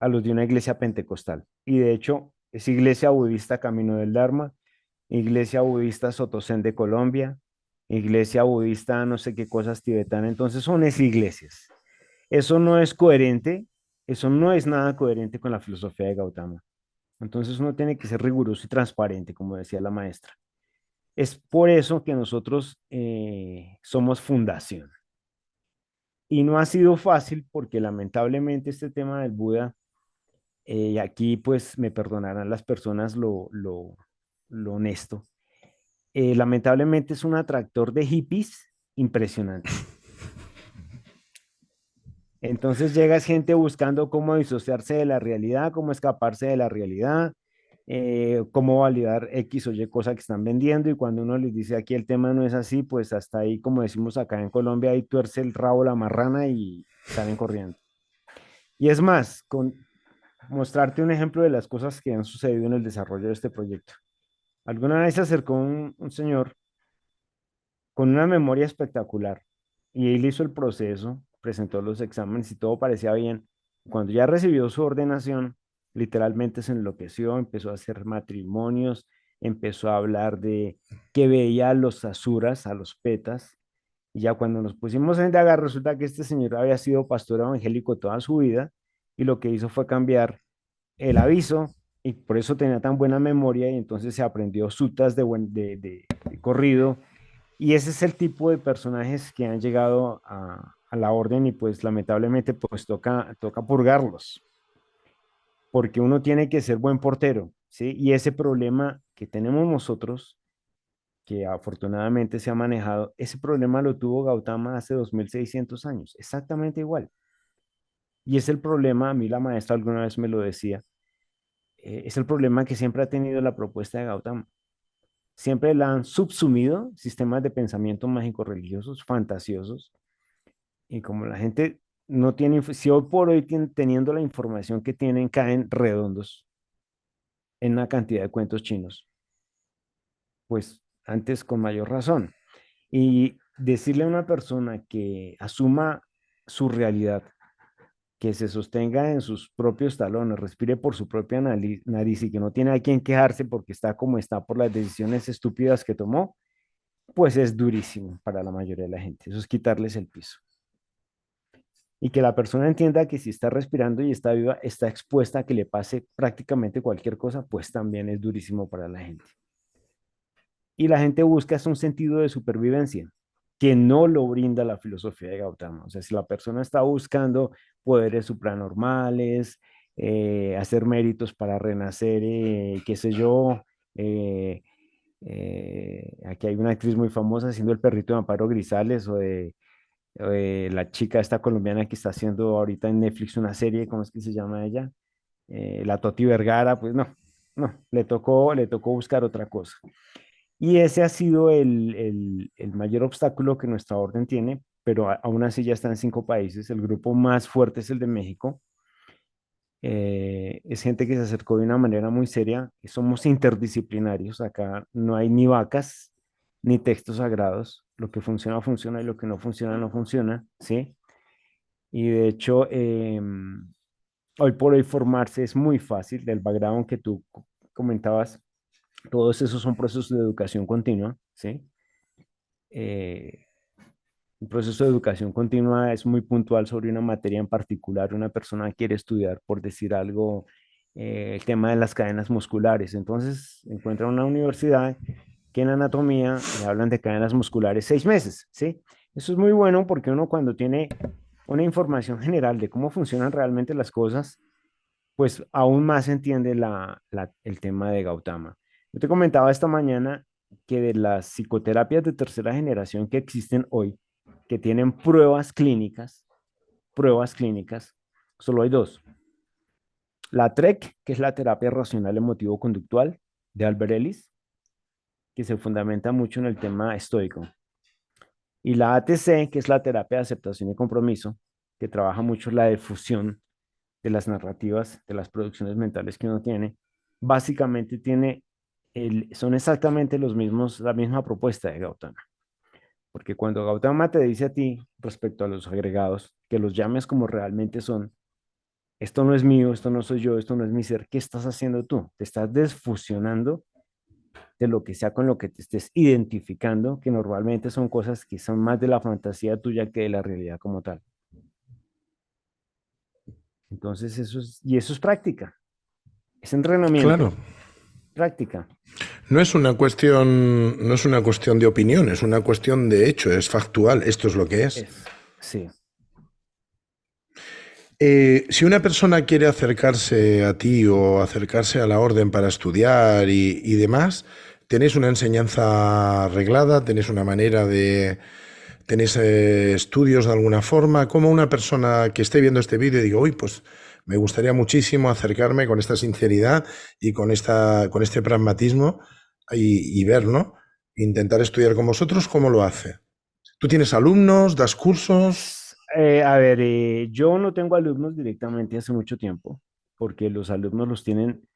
a los de una iglesia pentecostal. Y de hecho, es Iglesia Budista Camino del Dharma, Iglesia Budista Sotosén de Colombia, Iglesia Budista no sé qué cosas tibetana. Entonces son es iglesias. Eso no es coherente, eso no es nada coherente con la filosofía de Gautama. Entonces uno tiene que ser riguroso y transparente, como decía la maestra. Es por eso que nosotros somos fundación. Y no ha sido fácil porque lamentablemente este tema del Buda, y aquí pues me perdonarán las personas lo honesto, lamentablemente es un atractor de hippies impresionante. Entonces llega gente buscando cómo disociarse de la realidad, cómo escaparse de la realidad, cómo validar X o Y cosa que están vendiendo y cuando uno les dice aquí el tema no es así, pues hasta ahí, como decimos acá en Colombia, ahí tuerce el rabo la marrana y salen corriendo. Y es más, con mostrarte un ejemplo de las cosas que han sucedido en el desarrollo de este proyecto. Alguna vez se acercó un señor con una memoria espectacular y él hizo el proceso, presentó los exámenes y todo parecía bien. Cuando ya recibió su ordenación, literalmente se enloqueció, empezó a hacer matrimonios, empezó a hablar de que veía a los asuras, a los petas, y ya cuando nos pusimos a indagar, resulta que este señor había sido pastor evangélico toda su vida y lo que hizo fue cambiar el aviso y por eso tenía tan buena memoria y entonces se aprendió sutas de corrido y ese es el tipo de personajes que han llegado a la orden y pues lamentablemente pues toca purgarlos, porque uno tiene que ser buen portero, ¿sí? Y ese problema que tenemos nosotros, que afortunadamente se ha manejado, ese problema lo tuvo Gautama hace 2600 años, exactamente igual. Y es el problema, a mí la maestra alguna vez me lo decía, es el problema que siempre ha tenido la propuesta de Gautama. Siempre la han subsumido sistemas de pensamiento mágico religiosos, fantasiosos, y como la gente no tiene, si hoy por hoy teniendo la información que tienen, caen redondos en una cantidad de cuentos chinos, pues antes con mayor razón. Y decirle a una persona que asuma su realidad, que se sostenga en sus propios talones, respire por su propia nariz y que no tiene a quien quejarse porque está como está por las decisiones estúpidas que tomó, pues es durísimo para la mayoría de la gente. Eso es quitarles el piso. Y que la persona entienda que si está respirando y está viva, está expuesta a que le pase prácticamente cualquier cosa, pues también es durísimo para la gente. Y la gente busca es un sentido de supervivencia que no lo brinda la filosofía de Gautama. O sea, si la persona está buscando poderes supranormales, hacer méritos para renacer, qué sé yo, eh, aquí hay una actriz muy famosa haciendo el perrito de Amparo Grisales o de la chica esta colombiana que está haciendo ahorita en Netflix una serie, ¿cómo es que se llama ella? La Toti Vergara, pues no, no, le tocó buscar otra cosa. Y ese ha sido el mayor obstáculo que nuestra orden tiene, pero aún así ya está en 5 países. El grupo más fuerte es el de México. Es gente que se acercó de una manera muy seria. Somos interdisciplinarios. Acá no hay ni vacas ni textos sagrados. Lo que funciona, funciona y lo que no funciona, no funciona. ¿Sí? Y de hecho, hoy por hoy formarse es muy fácil. Del background que tú comentabas, todos esos son procesos de educación continua. ¿Sí? Eh, Un proceso de educación continua es muy puntual sobre una materia en particular. Una persona quiere estudiar, por decir algo, el tema de las cadenas musculares. Entonces encuentra una universidad que en anatomía le hablan de cadenas musculares 6 meses, ¿sí? Eso es muy bueno porque uno cuando tiene una información general de cómo funcionan realmente las cosas, pues aún más entiende el tema de Gautama. Yo te comentaba esta mañana que de las psicoterapias de tercera generación que existen hoy, que tienen pruebas clínicas, solo hay dos. La TREC, que es la terapia racional emotivo-conductual de Albert Ellis, que se fundamenta mucho en el tema estoico. Y la ATC, que es la terapia de aceptación y compromiso, que trabaja mucho la difusión de las narrativas, de las producciones mentales que uno tiene, básicamente son exactamente los mismos, la misma propuesta de Gautama. Porque cuando Gautama te dice a ti respecto a los agregados, que los llames como realmente son, esto no es mío, esto no soy yo, esto no es mi ser, ¿qué estás haciendo tú? Te estás desfusionando de lo que sea con lo que te estés identificando, que normalmente son cosas que son más de la fantasía tuya que de la realidad como tal. Entonces, eso es práctica, es Claro. entrenamiento, práctica. No es una cuestión de opinión, es una cuestión de hecho, es factual, esto es lo que es. Sí. Si una persona quiere acercarse a ti o acercarse a la orden para estudiar y demás, ¿tenéis una enseñanza arreglada? ¿Tenéis una manera de... ¿Tenéis estudios de alguna forma? ¿Cómo una persona que esté viendo este vídeo y diga, uy, pues me gustaría muchísimo acercarme con esta sinceridad y con este pragmatismo y ver, ¿no? Intentar estudiar con vosotros, ¿cómo lo hace? ¿Tú tienes alumnos, das cursos? A ver, yo no tengo alumnos directamente hace mucho tiempo, porque los alumnos los tienen,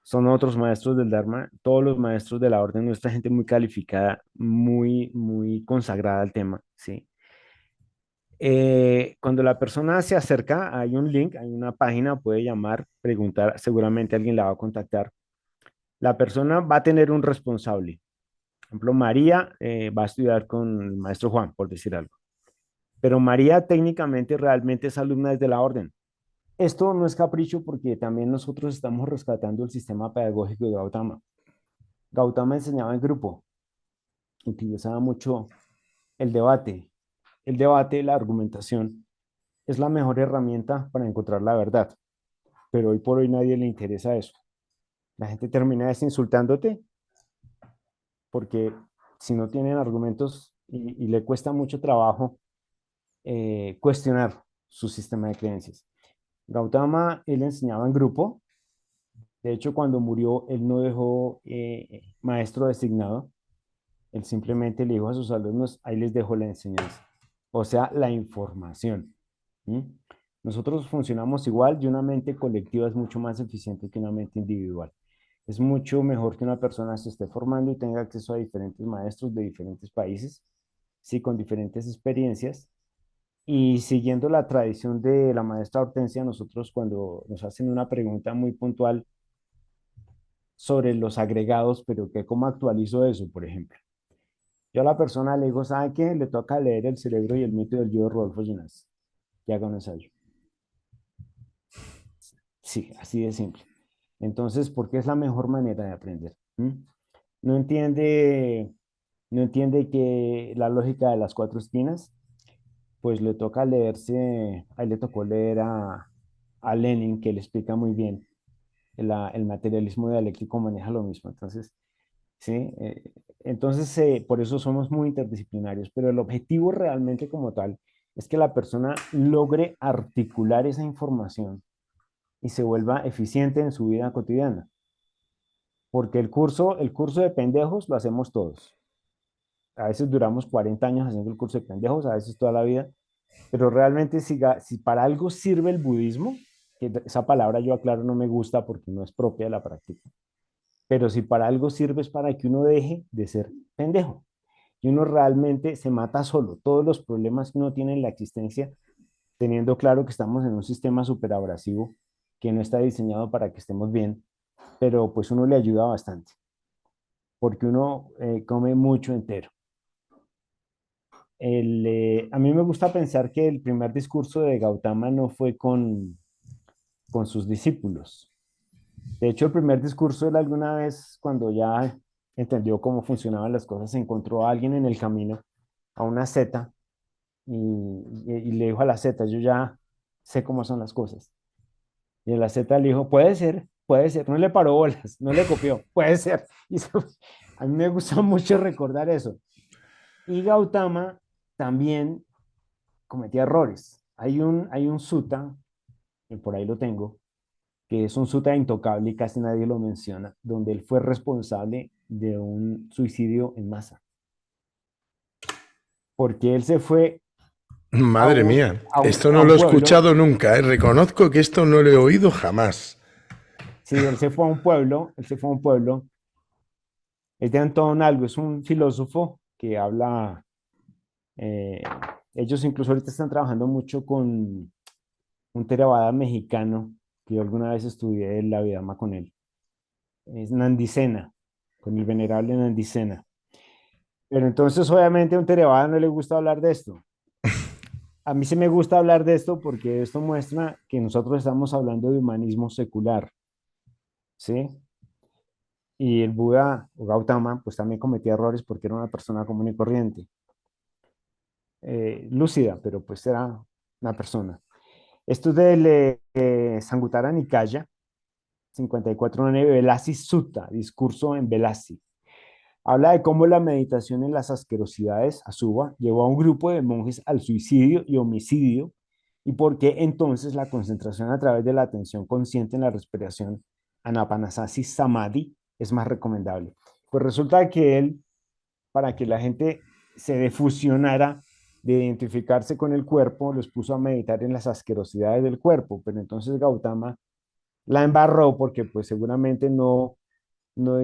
son otros maestros del Dharma, todos los maestros de la orden, nuestra gente muy calificada, muy, muy consagrada al tema, ¿sí? Cuando la persona se acerca, hay un link, hay una página, puede llamar, preguntar, seguramente alguien la va a contactar. La persona va a tener un responsable. Por ejemplo, María va a estudiar con el maestro Juan, por decir algo. Pero María técnicamente realmente es alumna desde la orden. Esto no es capricho porque también nosotros estamos rescatando el sistema pedagógico de Gautama. Gautama enseñaba en grupo, utilizaba mucho el debate. El debate, la argumentación, es la mejor herramienta para encontrar la verdad, pero hoy por hoy nadie le interesa eso. La gente termina insultándote porque si no tienen argumentos y le cuesta mucho trabajo cuestionar su sistema de creencias. Gautama, él enseñaba en grupo. De hecho, cuando murió, él no dejó maestro designado. Él simplemente le dijo a sus alumnos, ahí les dejo la enseñanza. O sea, la información. ¿Mm? Nosotros funcionamos igual y una mente colectiva es mucho más eficiente que una mente individual. Es mucho mejor que una persona se esté formando y tenga acceso a diferentes maestros de diferentes países, sí, con diferentes experiencias. Y siguiendo la tradición de la maestra Hortensia, nosotros cuando nos hacen una pregunta muy puntual sobre los agregados, pero que cómo actualizo eso, por ejemplo. Yo a la persona le digo, ¿sabe qué? Le toca leer El cerebro y el mito del yo de Rodolfo Ginás. Que haga un ensayo. Sí, así de simple. Entonces, porque es la mejor manera de aprender. ¿Mm? No entiende, no entiende que la lógica de las cuatro esquinas, pues le toca leerse, ahí le tocó leer a Lenin, que le explica muy bien. El materialismo dialéctico maneja lo mismo. Entonces, sí, por eso somos muy interdisciplinarios, pero el objetivo realmente como tal es que la persona logre articular esa información y se vuelva eficiente en su vida cotidiana. porque el curso de pendejos lo hacemos todos. A veces duramos 40 años haciendo el curso de pendejos, a veces toda la vida, pero realmente si para algo sirve el budismo, que esa palabra yo aclaro no me gusta porque no es propia de la práctica, pero si para algo sirve es para que uno deje de ser pendejo y uno realmente se mata solo. Todos los problemas que uno tiene en la existencia, teniendo claro que estamos en un sistema superabrasivo que no está diseñado para que estemos bien, pero pues uno le ayuda bastante, porque uno come mucho entero. A mí me gusta pensar que el primer discurso de Gautama no fue con sus discípulos. De hecho, el primer discurso él alguna vez, cuando ya entendió cómo funcionaban las cosas, encontró a alguien en el camino, a una zeta, y le dijo a la zeta, yo ya sé cómo son las cosas. Y la zeta le dijo, puede ser, no le paró bolas, no le copió, puede ser. A mí me gusta mucho recordar eso. Y Gautama también cometía errores. Hay un sutta, que por ahí lo tengo, que es un sutta intocable y casi nadie lo menciona, donde él fue responsable de un suicidio en masa, porque él se fue Madre mía, esto a no un lo he pueblo, escuchado nunca, ¿eh? Reconozco que esto no lo he oído jamás. sí, él se fue a un pueblo, él se fue a un pueblo, es de Anton Algo, es un filósofo que habla, eh, ellos incluso ahorita están trabajando mucho con un Theravada mexicano, que yo alguna vez estudié la Vidama con él, es Nandicena, con el venerable Nandicena. Pero entonces, obviamente, a un Theravada no le gusta hablar de esto. A mí sí me gusta hablar de esto porque esto muestra que nosotros estamos hablando de humanismo secular, ¿sí? Y el Buda o Gautama, pues también cometía errores porque era una persona común y corriente, lúcida, pero pues era una persona. Esto es del Sanguttara Nikaya, 54 Velasi Sutta, discurso en Velasi. Habla de cómo la meditación en las asquerosidades, Asuba, llevó a un grupo de monjes al suicidio y homicidio, y por qué entonces la concentración a través de la atención consciente en la respiración, Anapanasati Samadhi, es más recomendable. Pues resulta que él, para que la gente se defusionara de identificarse con el cuerpo, los puso a meditar en las asquerosidades del cuerpo, pero entonces Gautama la embarró porque pues seguramente no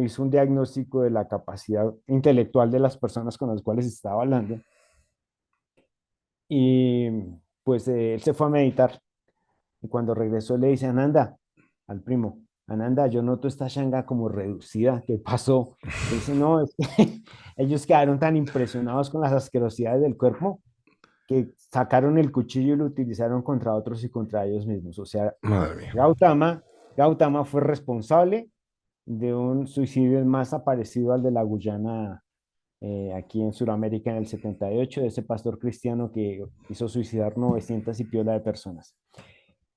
hizo un diagnóstico de la capacidad intelectual de las personas con las cuales estaba hablando. Y pues él se fue a meditar. Y cuando regresó le dice, Ananda, al primo, Ananda, yo noto esta shanga como reducida. ¿Qué pasó? Le dice, no, es que ellos quedaron tan impresionados con las asquerosidades del cuerpo que sacaron el cuchillo y lo utilizaron contra otros y contra ellos mismos. O sea, Madre mía. Gautama, Gautama fue responsable de un suicidio en masa parecido al de la Guyana, aquí en Sudamérica en el 78, de ese pastor cristiano que hizo suicidar 900 y piola de personas.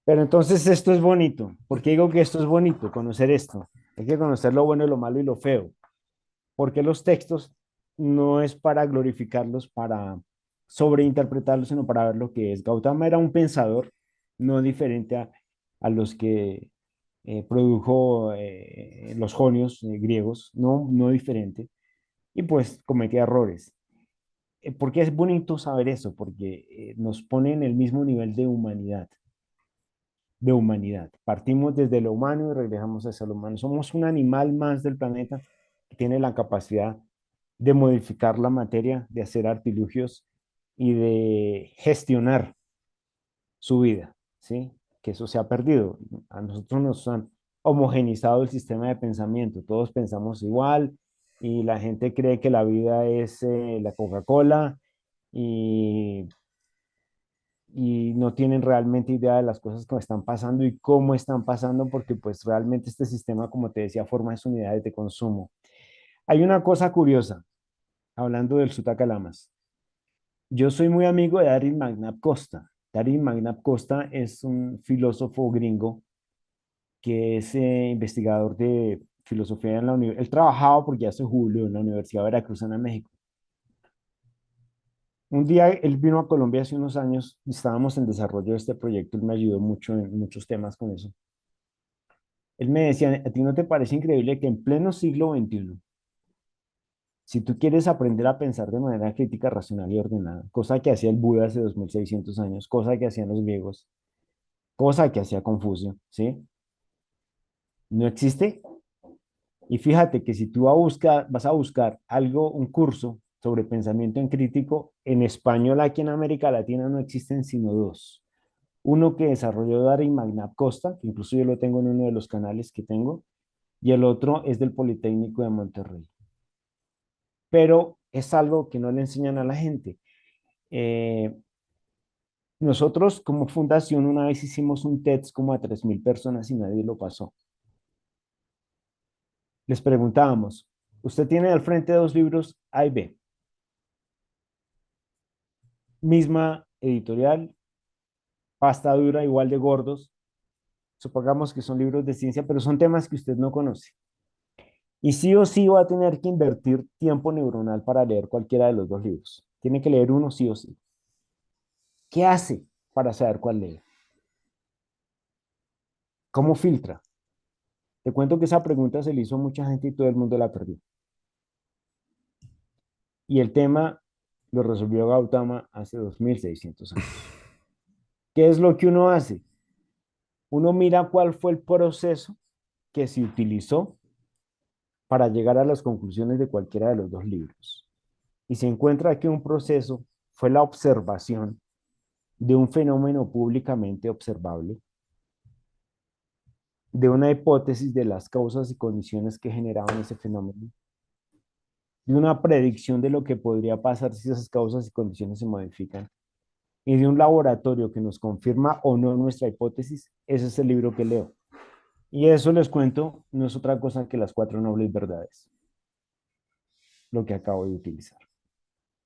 Pero entonces esto es bonito. ¿Por qué digo que esto es bonito? Conocer esto. Hay que conocer lo bueno, lo malo y lo feo. Porque los textos no es para glorificarlos, para sobreinterpretarlos, sino para ver lo que es. Gautama era un pensador no diferente a los que produjo los jonios griegos, no diferente, y pues cometía errores. ¿Por qué es bonito saber eso? Porque nos pone en el mismo nivel de humanidad, de humanidad. Partimos desde lo humano y regresamos hacia lo humano. Somos un animal más del planeta que tiene la capacidad de modificar la materia, de hacer artilugios y de gestionar su vida, ¿sí? Que eso se ha perdido. A nosotros nos han homogenizado el sistema de pensamiento, todos pensamos igual y la gente cree que la vida es la Coca-Cola y, y no tienen realmente idea de las cosas que están pasando y cómo están pasando, porque pues realmente este sistema, como te decía, forma sus unidades de consumo. Hay una cosa curiosa, hablando del Sutacalamas. Yo soy muy amigo de Daryl McNabb Costa. Daryl McNabb Costa es un filósofo gringo que es investigador de filosofía en la universidad. Él trabajaba porque ya se jubiló en la Universidad Veracruzana en México. Un día él vino a Colombia hace unos años y estábamos en desarrollo de este proyecto. Él me ayudó mucho en muchos temas con eso. Él me decía, ¿a ti no te parece increíble que en pleno siglo XXI, si tú quieres aprender a pensar de manera crítica, racional y ordenada, cosa que hacía el Buda hace 2600 años, cosa que hacían los griegos, cosa que hacía Confucio, ¿sí? No existe. Y fíjate que si tú vas a buscar algo, un curso sobre pensamiento en crítico, en español aquí en América Latina no existen sino dos. Uno que desarrolló Dari Magnap Costa, que incluso yo lo tengo en uno de los canales que tengo, y el otro es del Politécnico de Monterrey. Pero es algo que no le enseñan a la gente. Eh, Nosotros como fundación una vez hicimos un TEDx como a 3000 personas y nadie lo pasó. Les preguntábamos, usted tiene al frente dos libros A y B, misma editorial, pasta dura, igual de gordos. Supongamos que son libros de ciencia, pero son temas que usted no conoce. Y sí o sí va a tener que invertir tiempo neuronal para leer cualquiera de los dos libros. Tiene que leer uno sí o sí. ¿Qué hace para saber cuál lee? ¿Cómo filtra? Te cuento que esa pregunta se le hizo a mucha gente y todo el mundo la perdió. Y el tema lo resolvió Gautama hace 2600 años. ¿Qué es lo que uno hace? Uno mira cuál fue el proceso que se utilizó para llegar a las conclusiones de cualquiera de los dos libros. Y se encuentra que un proceso fue la observación de un fenómeno públicamente observable, de una hipótesis de las causas y condiciones que generaban ese fenómeno, de una predicción de lo que podría pasar si esas causas y condiciones se modifican, y de un laboratorio que nos confirma o no nuestra hipótesis. Ese es el libro que leo. Y eso les cuento, no es otra cosa que las cuatro nobles verdades, lo que acabo de utilizar.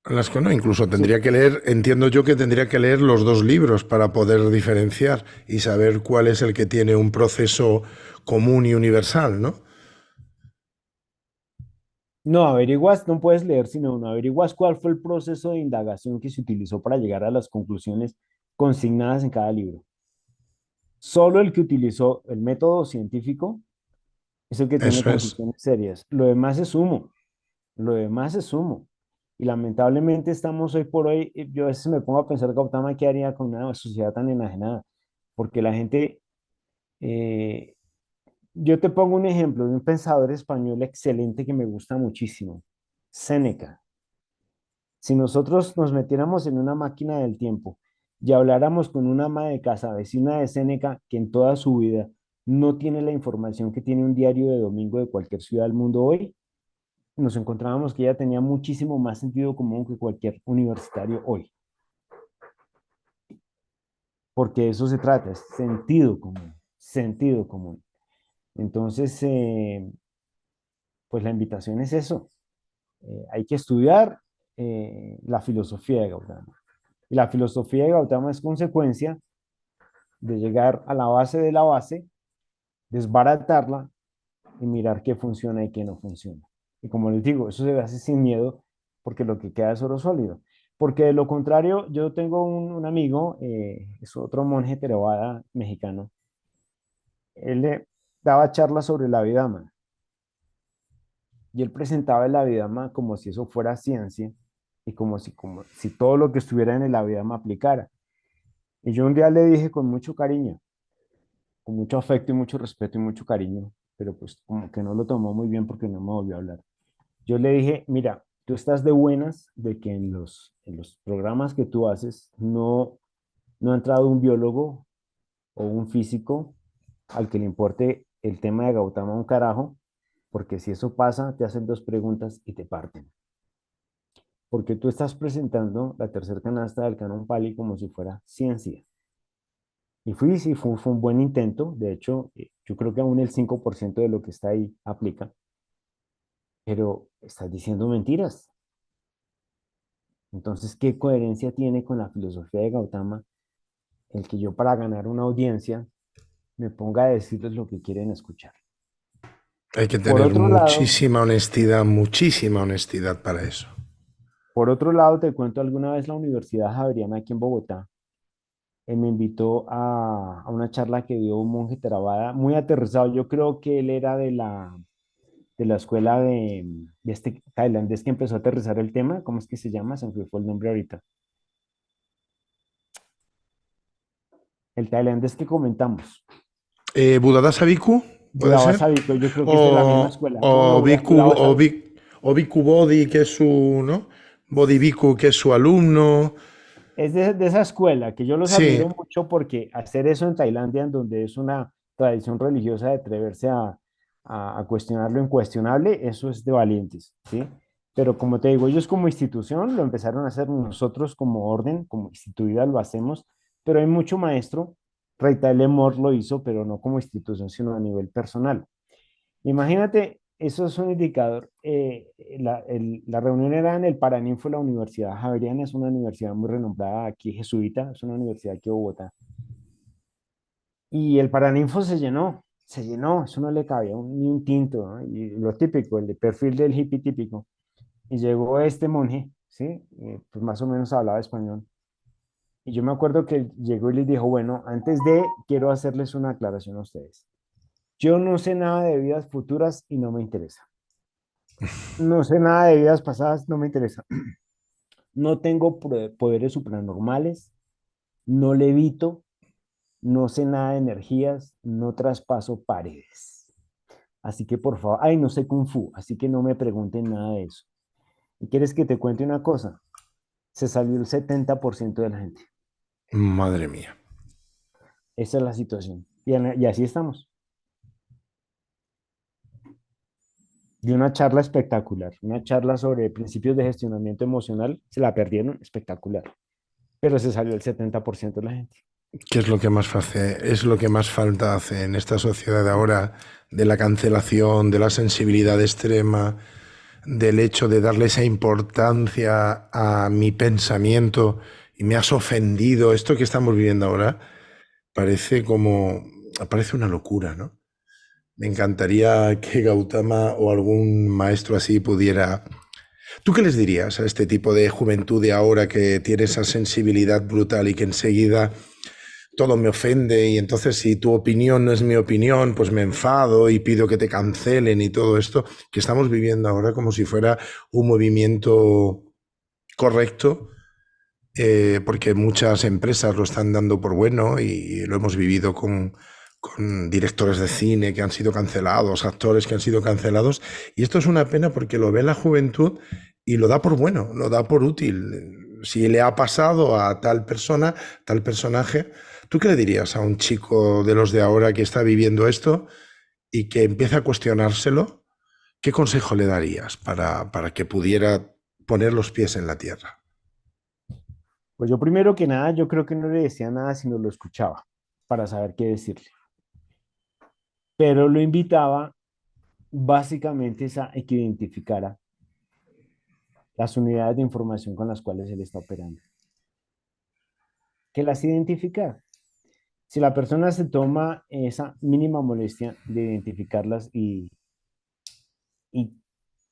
Las que no, incluso Sí. tendría que leer, entiendo yo que tendría que leer los dos libros para poder diferenciar y saber cuál es el que tiene un proceso común y universal, ¿no? No averiguas, no puedes leer sino uno, averiguas cuál fue el proceso de indagación que se utilizó para llegar a las conclusiones consignadas en cada libro. Solo el que utilizó el método científico es el que tiene Eso es. conclusiones serias. Lo demás es humo, lo demás es humo. Y lamentablemente estamos hoy por hoy, yo a veces me pongo a pensar, Gautama, ¿qué haría con una sociedad tan enajenada? Porque la gente, eh, yo te pongo un ejemplo de un pensador español excelente que me gusta muchísimo, Séneca. Si nosotros nos metiéramos en una máquina del tiempo y habláramos con una ama de casa vecina de Séneca que en toda su vida no tiene la información que tiene un diario de domingo de cualquier ciudad del mundo hoy, nos encontrábamos que ella tenía muchísimo más sentido común que cualquier universitario hoy, porque de eso se trata, es sentido común, sentido común. Entonces, pues la invitación es eso. Hay que estudiar la filosofía de Gautama. Y la filosofía de Gautama es consecuencia de llegar a la base de la base, desbaratarla y mirar qué funciona y qué no funciona. Y como les digo, eso se hace sin miedo porque lo que queda es oro sólido. Porque de lo contrario, yo tengo un amigo, es otro monje Theravada mexicano, él le daba charlas sobre la Abhidhamma y él presentaba el Abhidhamma como si eso fuera ciencia y como si todo lo que estuviera en el Abhidhamma aplicara. Y yo un día le dije con mucho cariño, con mucho afecto y mucho respeto y mucho cariño, pero pues como que no lo tomó muy bien porque no me volvió a hablar. Yo le dije, mira, tú estás de buenas de que en los programas que tú haces no ha entrado un biólogo o un físico al que le importe el tema de Gautama un carajo, porque si eso pasa, te hacen dos preguntas y te parten. Porque tú estás presentando la tercera canasta del Canon Pali como si fuera ciencia. Y sí, fue un buen intento. De hecho, yo creo que aún el 5% de lo que está ahí aplica, pero estás diciendo mentiras. Entonces, ¿qué coherencia tiene con la filosofía de Gautama el que yo para ganar una audiencia me ponga a decirles lo que quieren escuchar? Hay que Por tener otro lado, muchísima honestidad para eso. te cuento alguna vez la Universidad Javeriana aquí en Bogotá. me invitó a una charla que dio un monje Theravada, muy aterrizado. Yo creo que él era de la escuela de este tailandés que empezó a aterrizar el tema. ¿Cómo es que se llama? Se me fue el nombre ahorita. El tailandés que comentamos. Buddhadasa Bhikkhu, ¿puede Buda ser? Vasabico, yo creo que es de la misma O, escuela. No, no, o Buda Bhikkhu, Vasabico. O Bhikkhu Bodhi, que es su, ¿no? Bodhi Bhikkhu, que es su alumno. Es de esa escuela que yo los Sí, admiro mucho porque hacer eso en Tailandia, en donde es una tradición religiosa de atreverse a cuestionar lo incuestionable, eso es de valientes, ¿sí? Pero como te digo, ellos como institución lo empezaron a hacer, nosotros como orden, como instituida lo hacemos, pero hay mucho maestro, Rey Lemor lo hizo, pero no como institución, sino a nivel personal. Imagínate, eso es un indicador. La reunión era en el Paraninfo de la Universidad Javeriana, es una universidad muy renombrada aquí, jesuita, es una universidad aquí de Bogotá. Y el Paraninfo se llenó, eso no le cabía ni un tinto, ¿no? Y lo típico, el de perfil del hippie típico. Y llegó este monje, ¿sí? Pues más o menos hablaba español. Y yo me acuerdo que llegó y les dijo, bueno, quiero hacerles una aclaración a ustedes. Yo no sé nada de vidas futuras y no me interesa. No sé nada de vidas pasadas, no me interesa. No tengo poderes supranormales, no levito, no sé nada de energías, no traspaso paredes. Así que por favor, ay, no sé Kung Fu, así que no me pregunten nada de eso. ¿Y quieres que te cuente una cosa? Se salió el 70% de la gente. madre mía. Esa es la situación. Y así estamos. De una charla espectacular, una charla sobre principios de gestionamiento emocional, se la perdieron, espectacular. Pero se salió el 70% de la gente. ¿Qué es lo que más hace? Es lo que más falta hace en esta sociedad de ahora, de la cancelación, de la sensibilidad extrema, del hecho de darle esa importancia a mi pensamiento y me has ofendido. Esto que estamos viviendo ahora parece una locura, ¿no? Me encantaría que Gautama o algún maestro así pudiera... ¿Tú qué les dirías a este tipo de juventud de ahora que tiene esa sensibilidad brutal y que enseguida todo me ofende y entonces si tu opinión no es mi opinión, pues me enfado y pido que te cancelen y todo esto que estamos viviendo ahora como si fuera un movimiento correcto, porque muchas empresas lo están dando por bueno y lo hemos vivido con directores de cine que han sido cancelados, actores que han sido cancelados, y esto es una pena porque lo ve la juventud y lo da por bueno, lo da por útil. Si le ha pasado a tal persona, tal personaje, ¿tú qué le dirías a un chico de los de ahora que está viviendo esto y que empieza a cuestionárselo? ¿Qué consejo le darías para que pudiera poner los pies en la tierra? Pues yo primero que nada, yo creo que no le decía nada, sino lo escuchaba para saber qué decirle. Pero lo invitaba básicamente es a que identificara las unidades de información con las cuales él está operando. Que las identificara. Si la persona se toma esa mínima molestia de identificarlas y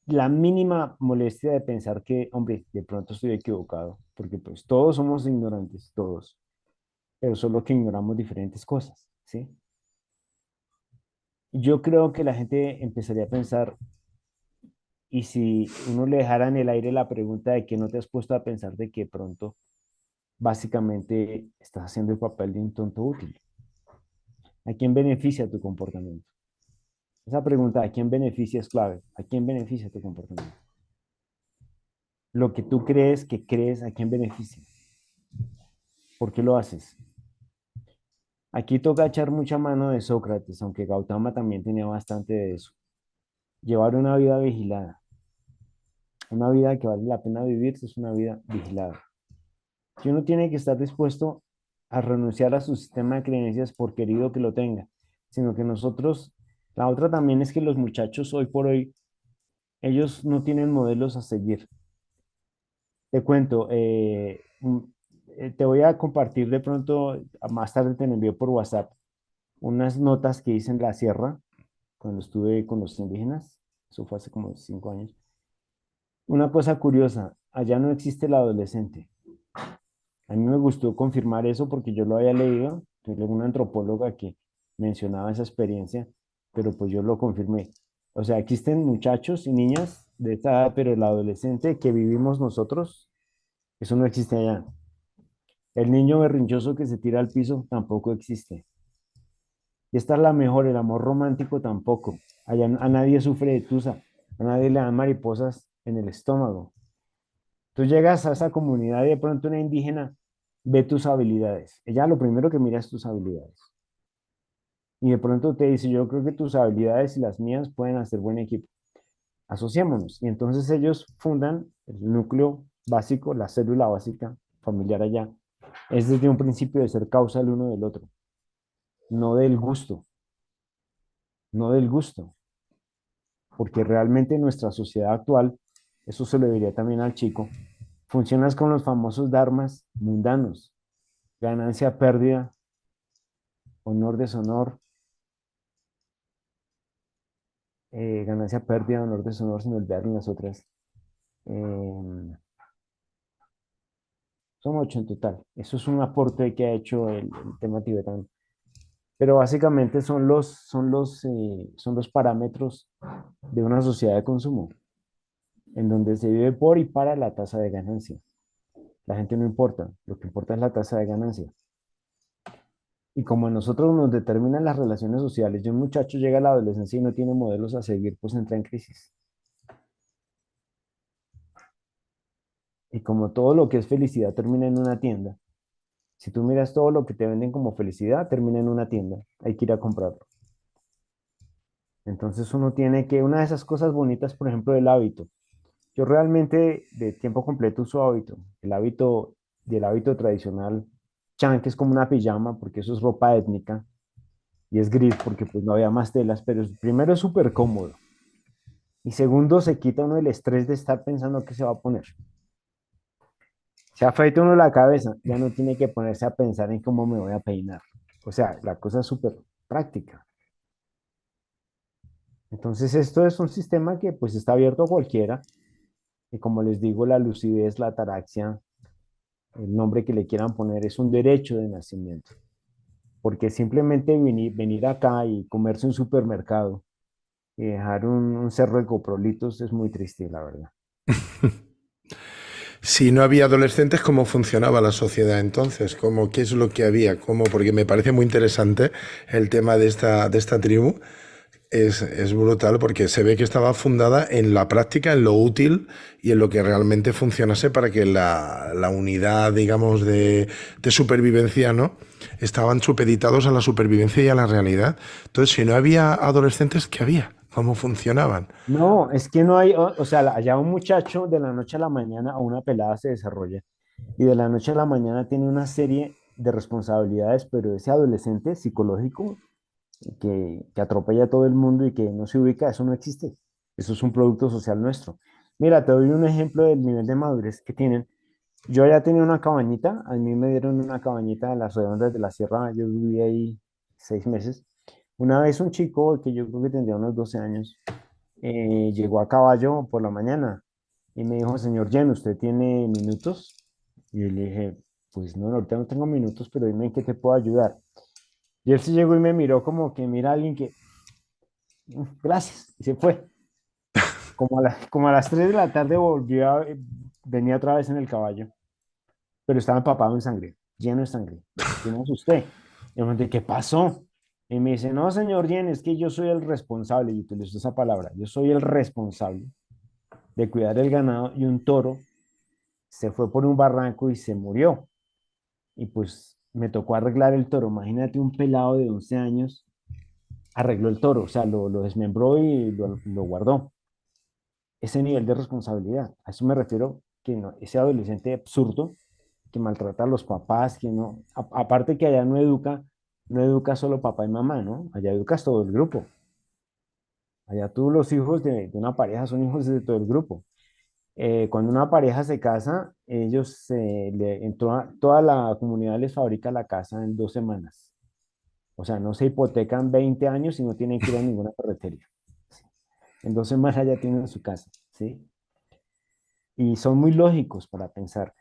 la mínima molestia de pensar que, hombre, de pronto estoy equivocado, porque pues todos somos ignorantes, todos, pero solo que ignoramos diferentes cosas, ¿sí? Yo creo que la gente empezaría a pensar, y si uno le dejara en el aire la pregunta de que no te has puesto a pensar de que pronto básicamente estás haciendo el papel de un tonto útil. ¿A quién beneficia tu comportamiento? Esa pregunta, ¿a quién beneficia es clave? ¿A quién beneficia tu comportamiento? Lo que tú crees, ¿a quién beneficia? ¿Por qué lo haces? Aquí toca echar mucha mano de Sócrates, aunque Gautama también tenía bastante de eso. Llevar una vida vigilada. Una vida que vale la pena vivir es una vida vigilada. Que uno tiene que estar dispuesto a renunciar a su sistema de creencias por querido que lo tenga, sino que nosotros, la otra también es que los muchachos hoy por hoy, ellos no tienen modelos a seguir. Te cuento, te voy a compartir de pronto, más tarde te lo envío por WhatsApp, unas notas que hice en la sierra cuando estuve con los indígenas, eso fue hace como 5 años. Una cosa curiosa, allá no existe el adolescente. A mí me gustó confirmar eso porque yo lo había leído, tuve una antropóloga que mencionaba esa experiencia, pero pues yo lo confirmé. O sea, existen muchachos y niñas de esta edad, pero el adolescente que vivimos nosotros, eso no existe allá. El niño berrinchoso que se tira al piso tampoco existe. Y esta es la mejor, el amor romántico tampoco. Allá a nadie sufre de tusa, a nadie le dan mariposas en el estómago. Tú llegas a esa comunidad y de pronto una indígena ve tus habilidades. Ella lo primero que mira es tus habilidades. Y de pronto te dice, yo creo que tus habilidades y las mías pueden hacer buen equipo. Asociémonos. Y entonces ellos fundan el núcleo básico, la célula básica familiar allá. Es desde un principio de ser causa el uno del otro, no del gusto, no del gusto. Porque realmente en nuestra sociedad actual, eso se lo diría también al chico, funcionas con los famosos dharmas mundanos, ganancia, pérdida, honor, deshonor, ganancia, pérdida, honor, deshonor, sin olvidar en las otras. Son 8 en total. Eso es un aporte que ha hecho el tema tibetano. Pero básicamente son los parámetros de una sociedad de consumo, en donde se vive por y para la tasa de ganancia. La gente no importa, lo que importa es la tasa de ganancia. Y como a nosotros nos determinan las relaciones sociales, y un muchacho llega a la adolescencia y no tiene modelos a seguir, pues entra en crisis. Y como todo lo que es felicidad termina en una tienda, si tú miras todo lo que te venden como felicidad, termina en una tienda, hay que ir a comprarlo. Entonces uno tiene que, una de esas cosas bonitas, por ejemplo, del hábito. Yo realmente de tiempo completo uso hábito. El hábito del hábito tradicional, chan, que es como una pijama, porque eso es ropa étnica, y es gris porque pues no había más telas, pero primero es súper cómodo. Y segundo, se quita uno el estrés de estar pensando qué se va a poner. Se afeita uno la cabeza, ya no tiene que ponerse a pensar en cómo me voy a peinar. O sea, la cosa es súper práctica. Entonces, esto es un sistema que pues está abierto a cualquiera. Y como les digo, la lucidez, la ataraxia, el nombre que le quieran poner, es un derecho de nacimiento. Porque simplemente venir acá y comerse un supermercado y dejar un cerro de coprolitos es muy triste, la verdad. Si no había adolescentes, ¿cómo funcionaba la sociedad entonces? ¿Cómo, qué es lo que había? ¿Cómo? Porque me parece muy interesante el tema de esta tribu. Es brutal porque se ve que estaba fundada en la práctica, en lo útil y en lo que realmente funcionase para que la unidad, digamos, de supervivencia, ¿no? Estaban supeditados a la supervivencia y a la realidad. Entonces, si no había adolescentes, ¿qué había? ¿Cómo funcionaban? No, es que no hay, o sea, allá un muchacho de la noche a la mañana o una pelada se desarrolla y de la noche a la mañana tiene una serie de responsabilidades, pero ese adolescente psicológico que atropella a todo el mundo y que no se ubica, eso no existe. Eso es un producto social nuestro. Mira, te doy un ejemplo del nivel de madurez que tienen. Yo ya tenía una cabañita, a mí me dieron una cabañita en las redondas de la sierra, yo viví ahí 6 meses. Una vez un chico que yo creo que tendría unos 12 años, llegó a caballo por la mañana y me dijo, señor Jen, ¿usted tiene minutos? Y yo le dije, pues no, ahorita no tengo minutos, pero dime en qué te puedo ayudar. Y él se llegó y me miró como que mira a alguien que, gracias, y se fue. Como a las 3 de la tarde volvió venía otra vez en el caballo, pero estaba empapado en sangre, lleno de sangre. ¿Quién es usted? Y yo me pregunté, ¿qué pasó? Y me dice, no, señor Jen, es que yo soy el responsable, y utilizó esa palabra, yo soy el responsable de cuidar el ganado y un toro se fue por un barranco y se murió. Y pues me tocó arreglar el toro. Imagínate un pelado de 11 años arregló el toro, o sea, lo desmembró y lo guardó. Ese nivel de responsabilidad, a eso me refiero, que no, ese adolescente absurdo que maltrata a los papás, que no, aparte que allá no educa solo papá y mamá, ¿no? Allá educas todo el grupo. Allá tú los hijos de una pareja son hijos de todo el grupo. Cuando una pareja se casa, ellos, toda la comunidad les fabrica la casa en 2 semanas. O sea, no se hipotecan 20 años y no tienen que ir a ninguna ferretería. ¿Sí? En 2 semanas ya tienen su casa, ¿sí? Y son muy lógicos para pensar.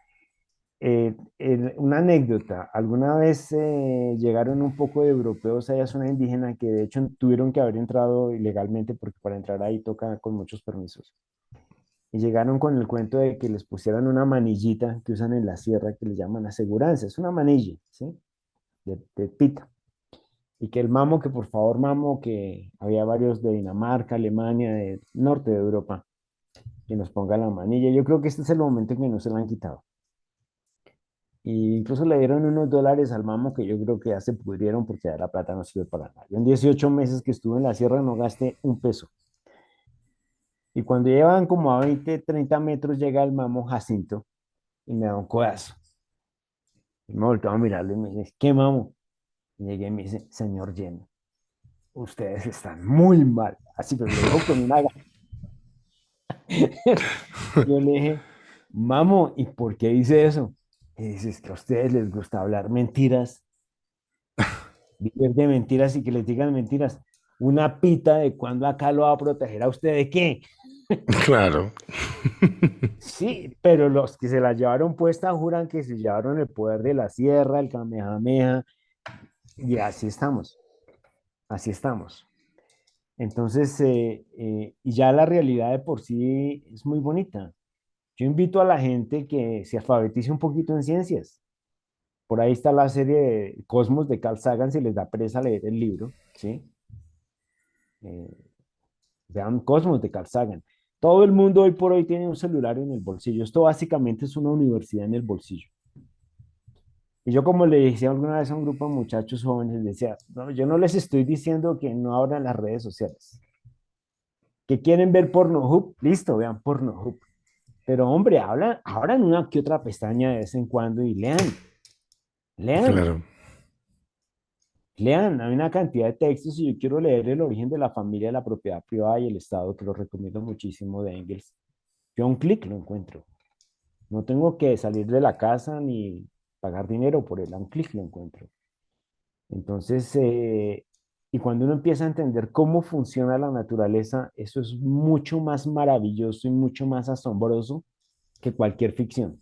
Una anécdota, alguna vez llegaron un poco de europeos a esa zona indígena que de hecho tuvieron que haber entrado ilegalmente porque para entrar ahí toca con muchos permisos. Y llegaron con el cuento de que les pusieran una manillita que usan en la sierra que le llaman aseguranza. Es una manilla, ¿sí? De pita. Y que el mamo, que por favor mamo, que había varios de Dinamarca, Alemania, del norte de Europa, que nos ponga la manilla. Yo creo que este es el momento en que no se la han quitado. Y incluso le dieron unos dólares al mamo que yo creo que ya se pudrieron porque ya la plata no sirve para nada. Yo en 18 meses que estuve en la sierra no gasté un peso. Y cuando llevan como a 20 30 metros llega el mamo Jacinto y me da un codazo. Y me volteó a mirarle y me dice, ¿qué mamo? Y llegué y me dice, señor Lleno, ustedes están muy mal. Así, pero lo dijo con una... Yo le dije, mamo, ¿y por qué dice eso? Y dice, es que a ustedes les gusta hablar mentiras, vivir de mentiras y que les digan mentiras. Una pita de cuándo acá lo va a proteger a usted de qué. Claro. Sí, pero los que se la llevaron puesta juran que se llevaron el poder de la sierra, el Kamehameha, y así estamos, así estamos. Entonces, y ya la realidad de por sí es muy bonita. Yo invito a la gente que se alfabetice un poquito en ciencias. Por ahí está la serie de Cosmos de Carl Sagan, si les da presa leer el libro, ¿sí? Eh, Vean Cosmos de Carl Sagan. Todo el mundo hoy por hoy tiene un celular en el bolsillo. Esto básicamente es una universidad en el bolsillo. Y yo como le decía alguna vez a un grupo de muchachos jóvenes, les decía, no, yo no les estoy diciendo que no abran las redes sociales. Que quieren ver Pornhub, listo, vean Pornhub. Pero hombre, abran una que otra pestaña de vez en cuando y lean, Claro. lean. Hay una cantidad de textos y yo quiero leer El origen de la familia, la propiedad privada y el Estado, que lo recomiendo muchísimo de Engels. Yo a un clic lo encuentro. No tengo que salir de la casa ni pagar dinero por él, a un clic lo encuentro. Entonces, y cuando uno empieza a entender cómo funciona la naturaleza, eso es mucho más maravilloso y mucho más asombroso que cualquier ficción.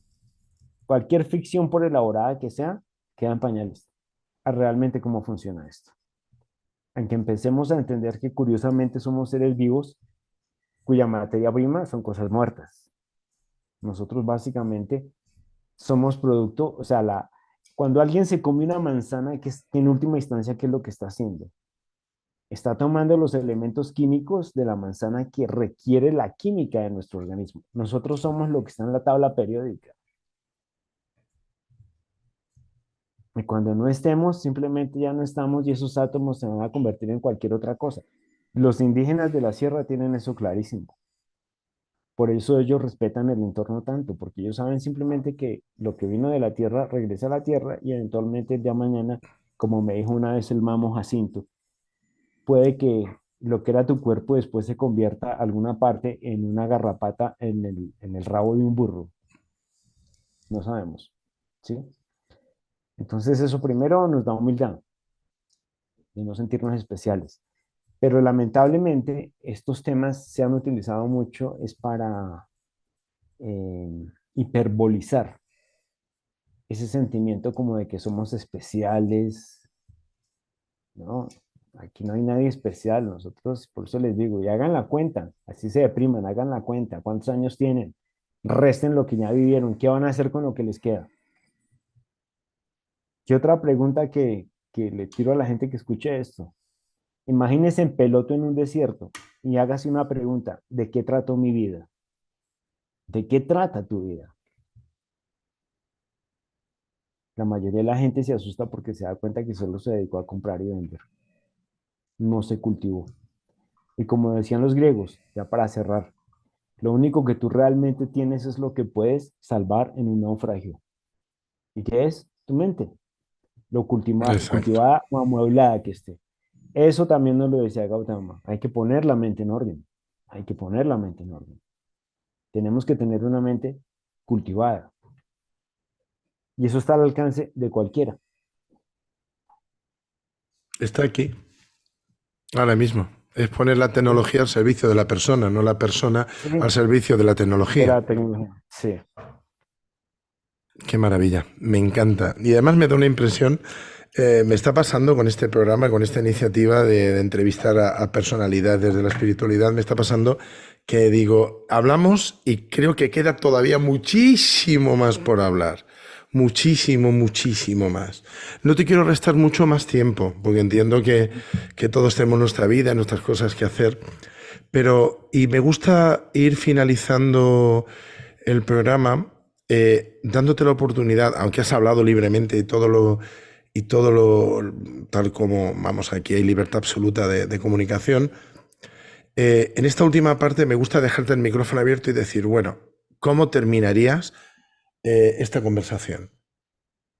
Cualquier ficción, por elaborada que sea, queda en pañales a realmente cómo funciona esto. Aunque empecemos a entender que curiosamente somos seres vivos cuya materia prima son cosas muertas. Nosotros básicamente somos producto, o sea, cuando alguien se come una manzana, que es, en última instancia, ¿qué es lo que está haciendo? Está tomando los elementos químicos de la manzana que requiere la química de nuestro organismo. Nosotros somos lo que está en la tabla periódica. Y cuando no estemos, simplemente ya no estamos y esos átomos se van a convertir en cualquier otra cosa. Los indígenas de la sierra tienen eso clarísimo. Por eso ellos respetan el entorno tanto, porque ellos saben simplemente que lo que vino de la tierra regresa a la tierra y eventualmente el día de mañana, como me dijo una vez el mamo Jacinto, puede que lo que era tu cuerpo después se convierta alguna parte en una garrapata en el rabo de un burro. No sabemos, ¿sí? Entonces eso primero nos da humildad de no sentirnos especiales. Pero lamentablemente estos temas se han utilizado mucho es para hiperbolizar ese sentimiento como de que somos especiales, ¿no? Aquí no hay nadie especial, nosotros, por eso les digo, y hagan la cuenta, así se depriman, hagan la cuenta, ¿cuántos años tienen? Resten lo que ya vivieron, ¿qué van a hacer con lo que les queda? ¿Qué otra pregunta que le tiro a la gente que escuche esto? Imagínese en peloto en un desierto y hágase una pregunta, ¿de qué trato mi vida? ¿De qué trata tu vida? La mayoría de la gente se asusta porque se da cuenta que solo se dedicó a comprar y vender, no se cultivó. Y como decían los griegos, ya para cerrar, lo único que tú realmente tienes es lo que puedes salvar en un naufragio. ¿Y qué es? Tu mente, lo Exacto. cultivada o amueblada que esté. Eso también nos lo decía Gautama. Hay que poner la mente en orden. Hay que poner la mente en orden. Tenemos que tener una mente cultivada. Y eso está al alcance de cualquiera. Está aquí, ahora mismo. Es poner la Es, tecnología al servicio de la persona, no la persona sí, al servicio de la de tecnología. la tecnología. Sí. Qué maravilla, me encanta. Y además me da una impresión, me está pasando con este programa, con esta iniciativa de entrevistar a personalidades de la espiritualidad, me está pasando que digo, hablamos y creo que queda todavía muchísimo más por hablar. Muchísimo, muchísimo más. No te quiero restar mucho más tiempo, porque entiendo que todos tenemos nuestra vida, nuestras cosas que hacer, pero, y me gusta ir finalizando el programa dándote la oportunidad, aunque has hablado libremente y todo lo, tal como, vamos, aquí hay libertad absoluta de comunicación, en esta última parte me gusta dejarte el micrófono abierto y decir, bueno, ¿cómo terminarías esta conversación?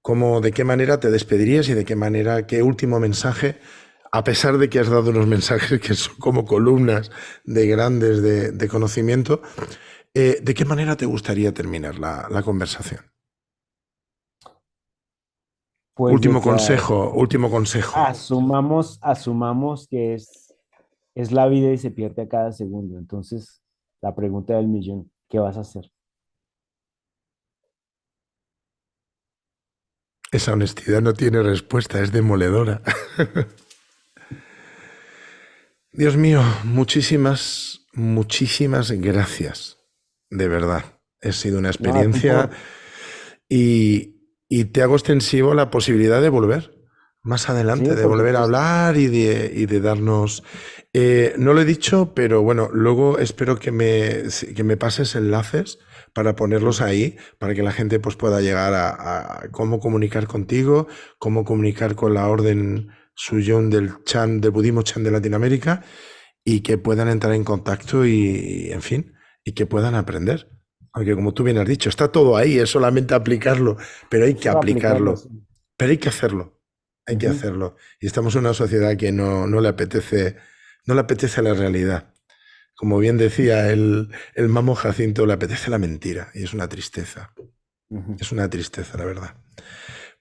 ¿Cómo, de qué manera te despedirías y de qué manera, qué último mensaje, a pesar de que has dado unos mensajes que son como columnas de grandes de conocimiento, ¿de qué manera te gustaría terminar la conversación? Pues de que Último consejo. asumamos que es la vida y se pierde a cada segundo. Entonces, la pregunta del millón, ¿qué vas a hacer? Esa honestidad no tiene respuesta, es demoledora. Dios mío, muchísimas, muchísimas gracias. De verdad. Ha sido una No, a ti experiencia y te hago extensivo la posibilidad de volver más adelante, sí, de por volver a supuesto. hablar y de darnos... no lo he dicho, pero bueno, luego espero que me pases enlaces para ponerlos Ujú, ahí, para que la gente pues, pueda llegar a cómo comunicar contigo, cómo comunicar con la orden Suyón del Chan, del budismo Chan de Latinoamérica, y que puedan entrar en contacto en fin, y que puedan aprender. Aunque como tú bien has dicho, está todo ahí, es solamente aplicarlo, pero hay que solo aplicarlo aplicarlo, así. pero hay que hacerlo, hay que Ujú, hacerlo. Y estamos en una sociedad que no le apetece la realidad. Como bien decía el Mamo Jacinto, le apetece la mentira, y ujú. es una tristeza, la verdad.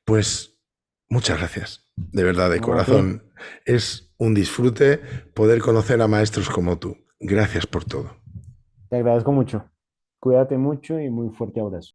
Pues muchas gracias, de verdad, de No, a ti. corazón. Es un disfrute poder conocer a maestros como tú. Gracias por todo. Te agradezco mucho. Cuídate mucho y muy fuerte abrazo.